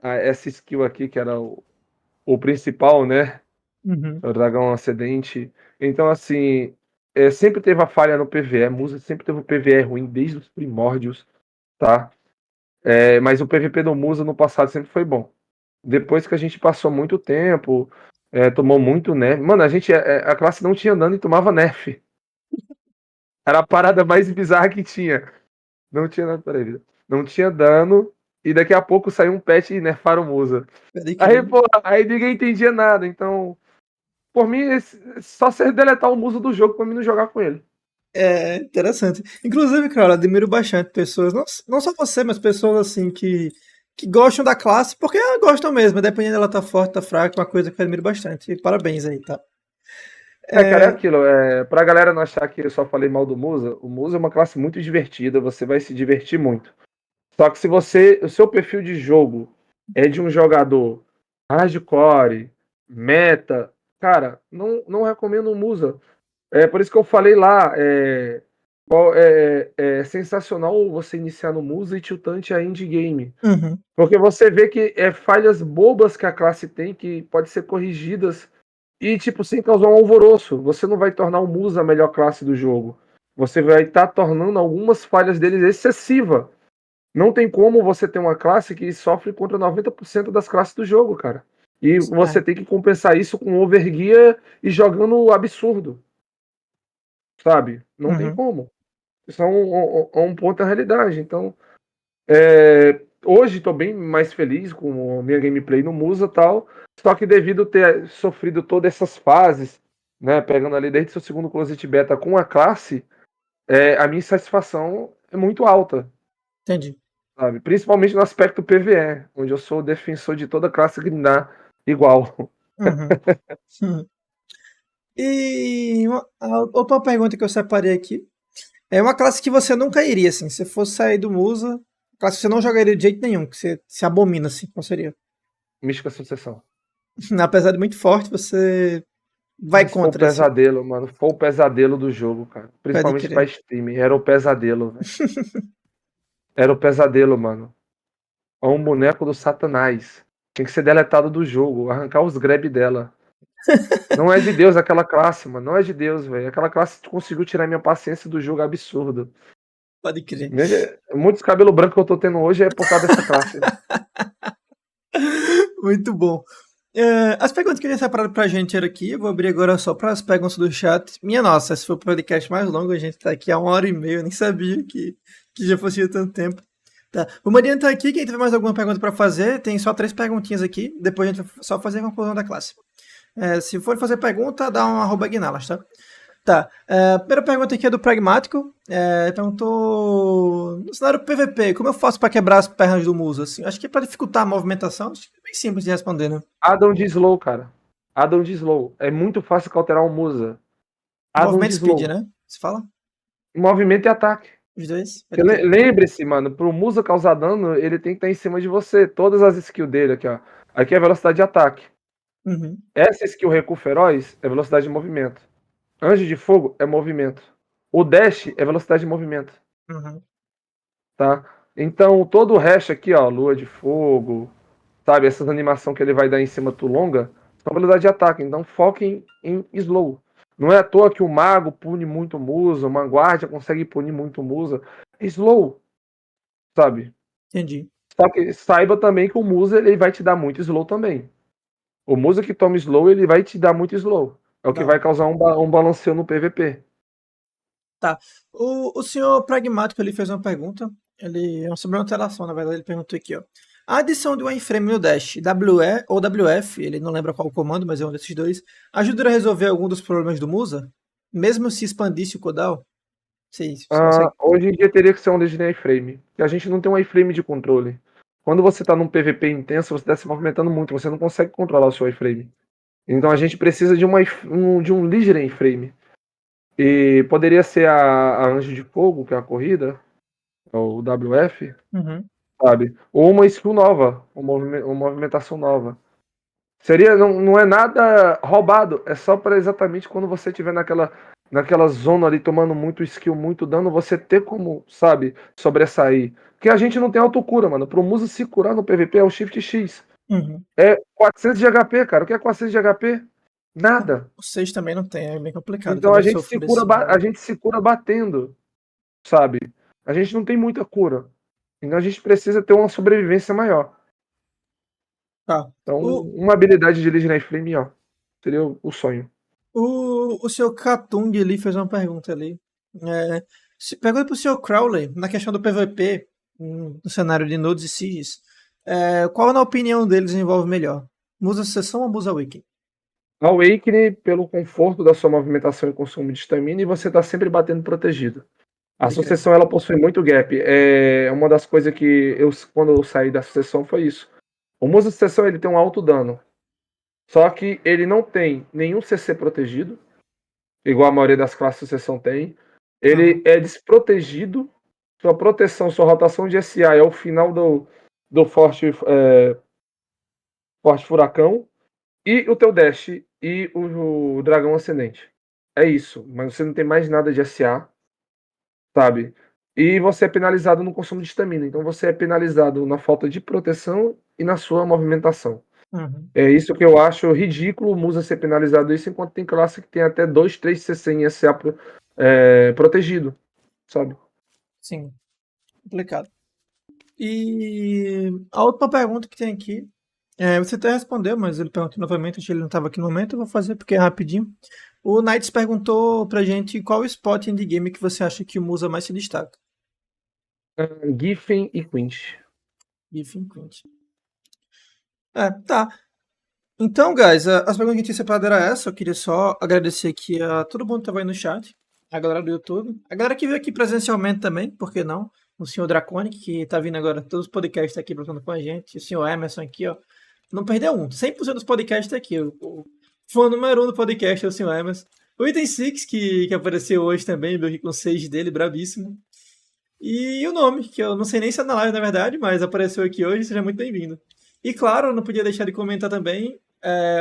a essa skill aqui, que era o principal, né? Uhum. O dragão ascendente. Então, assim, sempre teve a falha no PvE. Musa sempre teve o PvE ruim desde os primórdios, tá? Mas o PvP do Musa no passado sempre foi bom. Depois que a gente passou muito tempo, tomou muito nerf. Mano, a classe não tinha dano e tomava nerf. Era a parada mais bizarra que tinha. Não tinha nada, peraí, não tinha dano. E daqui a pouco saiu um patch e nerfaram o Musa. Pode Aí, crer. pô, aí ninguém entendia nada. Então, por mim, só se deletar o Musa do jogo pra mim não jogar com ele. É interessante. Inclusive, cara, eu admiro bastante pessoas, não só você, mas pessoas assim que gostam da classe, porque gostam mesmo, dependendo dela tá forte, tá fraca, é uma coisa que eu admiro bastante. E parabéns aí, tá? Cara, é aquilo. Pra galera não achar que eu só falei mal do Musa, o Musa é uma classe muito divertida, você vai se divertir muito. Só que se o seu perfil de jogo é de um jogador hardcore, meta, cara, não recomendo o Musa. É por isso que eu falei lá, é sensacional você iniciar no Musa e tiltante a indie game. Uhum. Porque você vê que falhas bobas que a classe tem que pode ser corrigidas e, tipo, sem causar um alvoroço. Você não vai tornar o Musa a melhor classe do jogo. Você vai estar tornando algumas falhas deles excessiva. Não tem como você ter uma classe que sofre contra 90% das classes do jogo, cara. E você É. tem que compensar isso com overgear e jogando absurdo, sabe? Não tem Uhum. como. Isso é um ponto da realidade. Então, hoje estou bem mais feliz com a minha gameplay no Musa e tal. Só que devido a ter sofrido todas essas fases, né, pegando ali desde seu segundo Closet Beta com a classe, a minha satisfação é muito alta, Entendi. sabe? Principalmente no aspecto PvE, onde eu sou o defensor de toda classe grindar igual. Uhum. Uhum. E a outra pergunta que eu separei aqui é uma classe que você nunca iria, assim. Se fosse sair do Musa, classe que você não jogaria de jeito nenhum, que você se abomina, assim. Qual seria? Mística Sucessão. Apesar de muito forte, você vai Mas foi o contra esse. pesadelo, mano. Foi o pesadelo do jogo, cara. Pode Principalmente pra crer. stream. Era o pesadelo, velho. Era o pesadelo, mano. É um boneco do Satanás. Tem que ser deletado do jogo, arrancar os grab dela. Não é de Deus aquela classe, mano. Não é de Deus, velho. Aquela classe conseguiu tirar minha paciência do jogo absurdo. Pode crer. Muitos cabelos brancos que eu tô tendo hoje é por causa dessa classe. Muito bom. As perguntas que eu tinha separado pra gente era aqui. Eu vou abrir agora só para as perguntas do chat. Minha nossa, esse foi o podcast mais longo. A gente tá aqui há 1 hora e meia. Eu nem sabia que já fosse tanto tempo. Tá. Vamos adiantar aqui. Quem tiver mais alguma pergunta para fazer, tem só 3 perguntinhas aqui. Depois a gente vai só fazer a conclusão da classe. Se for fazer pergunta, dá um @guinalas, tá? Tá. A primeira pergunta aqui é do Pragmático. Perguntou: no cenário PVP, como eu faço para quebrar as pernas do Musa? Assim, acho que é para dificultar a movimentação. Acho que é bem simples de responder, né? Adam de slow, cara. Adam de slow. É muito fácil cauterar um Musa. Adam Movimento de speed, slow. né? Você fala? Movimento e ataque. Os dois? Pode crer. Lembre-se, mano, pro Musa causar dano, ele tem que estar em cima de você. Todas as skills dele aqui, ó. Aqui é velocidade de ataque. Uhum. Essa skill recuo feroz é velocidade de movimento. Anjo de fogo é movimento. O dash é velocidade de movimento, Uhum. tá? Então, todo o resto aqui, ó, lua de fogo, sabe? Essas animações que ele vai dar em cima do longa, são velocidade de ataque. Então, foquem em slow. Não é à toa que o mago pune muito o Musa, uma guardia consegue punir muito o Musa. Slow, sabe? Entendi. Só que saiba também que o Musa ele vai te dar muito slow também. O Musa que toma slow, ele vai te dar muito slow. É o que Da vai hora. causar um balanceio no PVP. Tá. O senhor Pragmático ele fez uma pergunta. Ele é sobre uma alteração, na verdade. Ele perguntou aqui, ó. A adição de um iframe no Dash, WE ou WF, ele não lembra qual o comando, mas é um desses dois, ajudaria a resolver algum dos problemas do Musa? Mesmo se expandisse o cooldown? Sim, você consegue. Hoje em dia teria que ser um Legendary iframe. Porque a gente não tem um iframe de controle. Quando você está num PVP intenso, você está se movimentando muito, você não consegue controlar o seu iframe. Então a gente precisa de um Legendary iframe. E poderia ser a Anjo de Fogo, que é a corrida, o WF, Uhum. sabe? Ou uma skill nova, uma movimentação nova. Seria, não é nada roubado, é só para exatamente quando você estiver naquela zona ali tomando muito skill, muito dano, você ter como, sabe, sobressair. Porque a gente não tem autocura, mano. Pro Musa se curar no PVP é o Shift X. Uhum. É 400 de HP, cara. O que é 400 de HP? Nada. O 6 também não tem, é bem complicado. Então Também sofro desse a mal. gente se cura batendo, sabe? A gente não tem muita cura. Então a gente precisa ter uma sobrevivência maior. Tá. Então, O, uma habilidade de Legendary Flame, ó, seria o sonho. o seu Katung ali fez uma pergunta ali. Pergunta pro seu Crowley, na questão do PVP, no cenário de Nodes e Sieges, qual na opinião deles envolve melhor? Musa Sessão ou Musa Wiki? Awakening pelo conforto da sua movimentação e consumo de estamina e você tá sempre batendo protegido. A Pode crer. sucessão ela possui muito gap. É uma das coisas que quando eu saí da sucessão foi isso. O Musa Sucessão ele tem um alto dano. Só que ele não tem nenhum CC protegido igual a maioria das classes de sucessão tem. Ele é desprotegido. Sua proteção, sua rotação de SA é o final do Forte Furacão. E o teu dash e o Dragão Ascendente. É isso. Mas você não tem mais nada de SA, sabe? E você é penalizado no consumo de estamina. Então você é penalizado na falta de proteção e na sua movimentação. Uhum. É isso que eu acho ridículo o Musa ser penalizado isso, enquanto tem classe que tem até 2, 3 CC em SA protegido, sabe? Sim, complicado. E a última pergunta que tem aqui, você até respondeu, mas ele perguntou novamente, acho que ele não estava aqui no momento, eu vou fazer porque é rapidinho. O Knights perguntou pra gente qual spot indie game que você acha que o Musa mais se destaca. Giffen e Quinch. Giffen Quint. Tá. Então, guys, as perguntas que a gente tinha separado era essa. Eu queria só agradecer aqui a todo mundo que estava aí no chat, a galera do YouTube, a galera que veio aqui presencialmente também, por que não? O senhor Draconic, que tá vindo agora, todos os podcasts tá aqui brotando com a gente, o senhor Emerson aqui, ó. Não perdeu um, 100% dos podcasts tá aqui. O fã número 1 do podcast é o senhor Emerson. O Item Six, que apareceu hoje também, veio aqui com o 6 dele, brabíssimo. E o nome, que eu não sei nem se é na live, na verdade, mas apareceu aqui hoje, seja muito bem-vindo. E claro, eu não podia deixar de comentar também,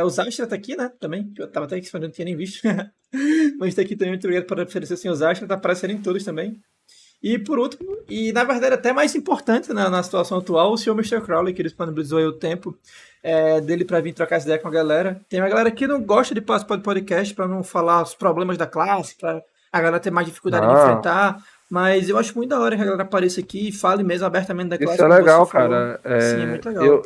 o Zastra tá aqui, né, também, que eu tava até aqui, eu não tinha nem visto. Mas tá aqui também, muito obrigado por oferecer o senhor Zastra, tá aparecendo em todos também. E por último, e na verdade até mais importante na situação atual, o senhor Mr. Crowley, que ele disponibilizou aí o tempo dele para vir trocar essa ideia com a galera. Tem uma galera que não gosta de participar do podcast para não falar os problemas da classe, para a galera ter mais dificuldade de Não, enfrentar. Mas eu acho muito da hora que a galera apareça aqui e fale mesmo abertamente da isso classe, é como você legal, falou. cara. Sim, é muito legal.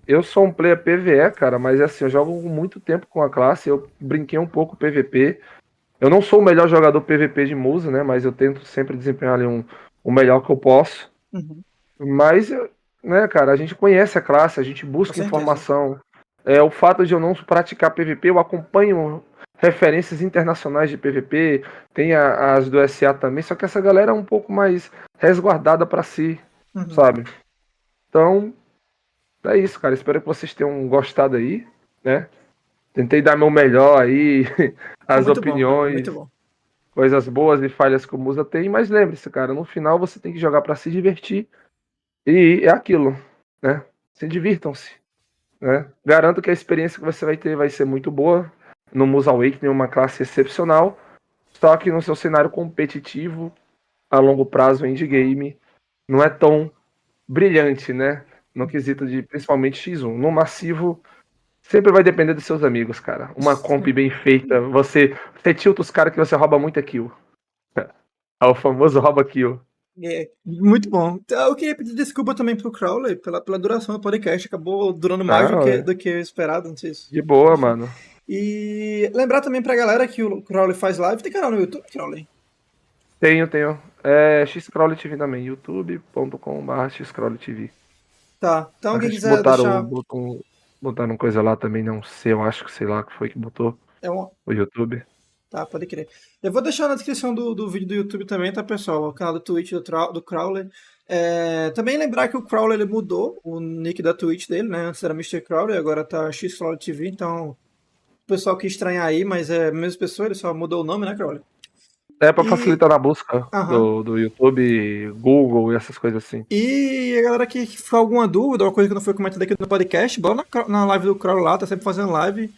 Eu sou um player PvE, cara, mas assim, eu jogo muito tempo com a classe, eu brinquei um pouco PvP. Eu não sou o melhor jogador PvP de Musa, né? Mas eu tento sempre desempenhar ali o melhor que eu posso. Uhum, Mas, né, cara, a gente conhece a classe, a gente com busca certeza. informação. O fato de eu não praticar PvP, eu acompanho referências internacionais de PvP, tem as do SA também, só que essa galera é um pouco mais resguardada pra si, Uhum. sabe? Então, é isso, cara. Espero que vocês tenham gostado aí, né? Tentei dar meu melhor aí, Foi as muito bom, Crowley, opiniões, muito bom. coisas boas e falhas que o Musa tem, mas lembre-se, cara, no final você tem que jogar pra se divertir e é aquilo, né? Se divirtam-se, né? Garanto que a experiência que você vai ter vai ser muito boa. No Musa Awakening é uma classe excepcional, só que no seu cenário competitivo, a longo prazo, endgame, não é tão brilhante, né? No quesito de principalmente X1. No massivo, sempre vai depender dos seus amigos, cara. Uma comp bem feita, você tilta os caras que você rouba muita kill. É o famoso rouba kill. Muito bom. Então, eu queria pedir desculpa também pro Crowley pela duração do podcast. Acabou durando mais do Não, que, do que eu esperado, não sei se. de boa, Enfim. mano. E lembrar também pra galera que o Crowley faz live. Tem canal no YouTube, Crowley? Tenho. Xcrawler TV também, youtube.com/barra Xcrawler TV. Tá. Então, quem Acho que quiser deixar. botaram coisa lá também, não sei, eu acho que sei lá que foi que botou É um... o YouTube. Tá, pode crer. Eu vou deixar na descrição do vídeo do YouTube também, tá, pessoal? O canal do Twitch do Crowley. Também lembrar que o Crowley ele mudou o nick da Twitch dele, né? Antes era Mr. Crowley, agora tá Xcrawler TV. Então, o pessoal que estranhar aí, mas é a mesma pessoa, ele só mudou o nome, né, Crowley? É pra E. facilitar na busca Aham. do YouTube, Google e essas coisas assim. E a galera que ficou alguma dúvida, alguma coisa que não foi comentada aqui no podcast, bora na live do Crowley lá, tá sempre fazendo live.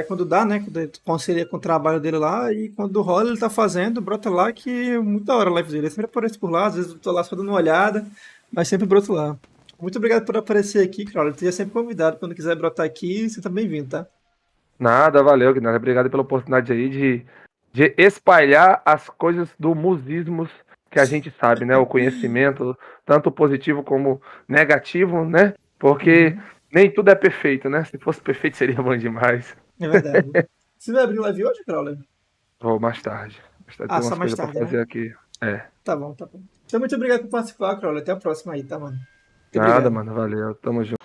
Quando dá, né? Quando ele concilia com o trabalho dele lá, e quando rola ele tá fazendo, brota lá que é muito da hora a live dele. Ele sempre aparece por lá, às vezes eu tô lá só dando uma olhada, mas sempre broto lá. Muito obrigado por aparecer aqui, Crowley. Você é sempre convidado, quando quiser brotar aqui, você tá bem-vindo, tá? Nada, valeu, Guilherme. Obrigado pela oportunidade aí de espalhar as coisas do musismos que a gente sabe, né? O conhecimento, tanto positivo como negativo, né? Porque Uhum, nem tudo é perfeito, né? Se fosse perfeito seria bom demais. é verdade. Você vai abrir live hoje, Crowley? Vou mais tarde. Mais tarde Ah, tem só umas mais coisas pra tarde, né? fazer aqui. É. Tá bom, tá bom. Então, muito obrigado por participar, Crowley. Até a próxima aí, tá, mano? Muito Nada, obrigado. mano. Valeu. Tamo junto.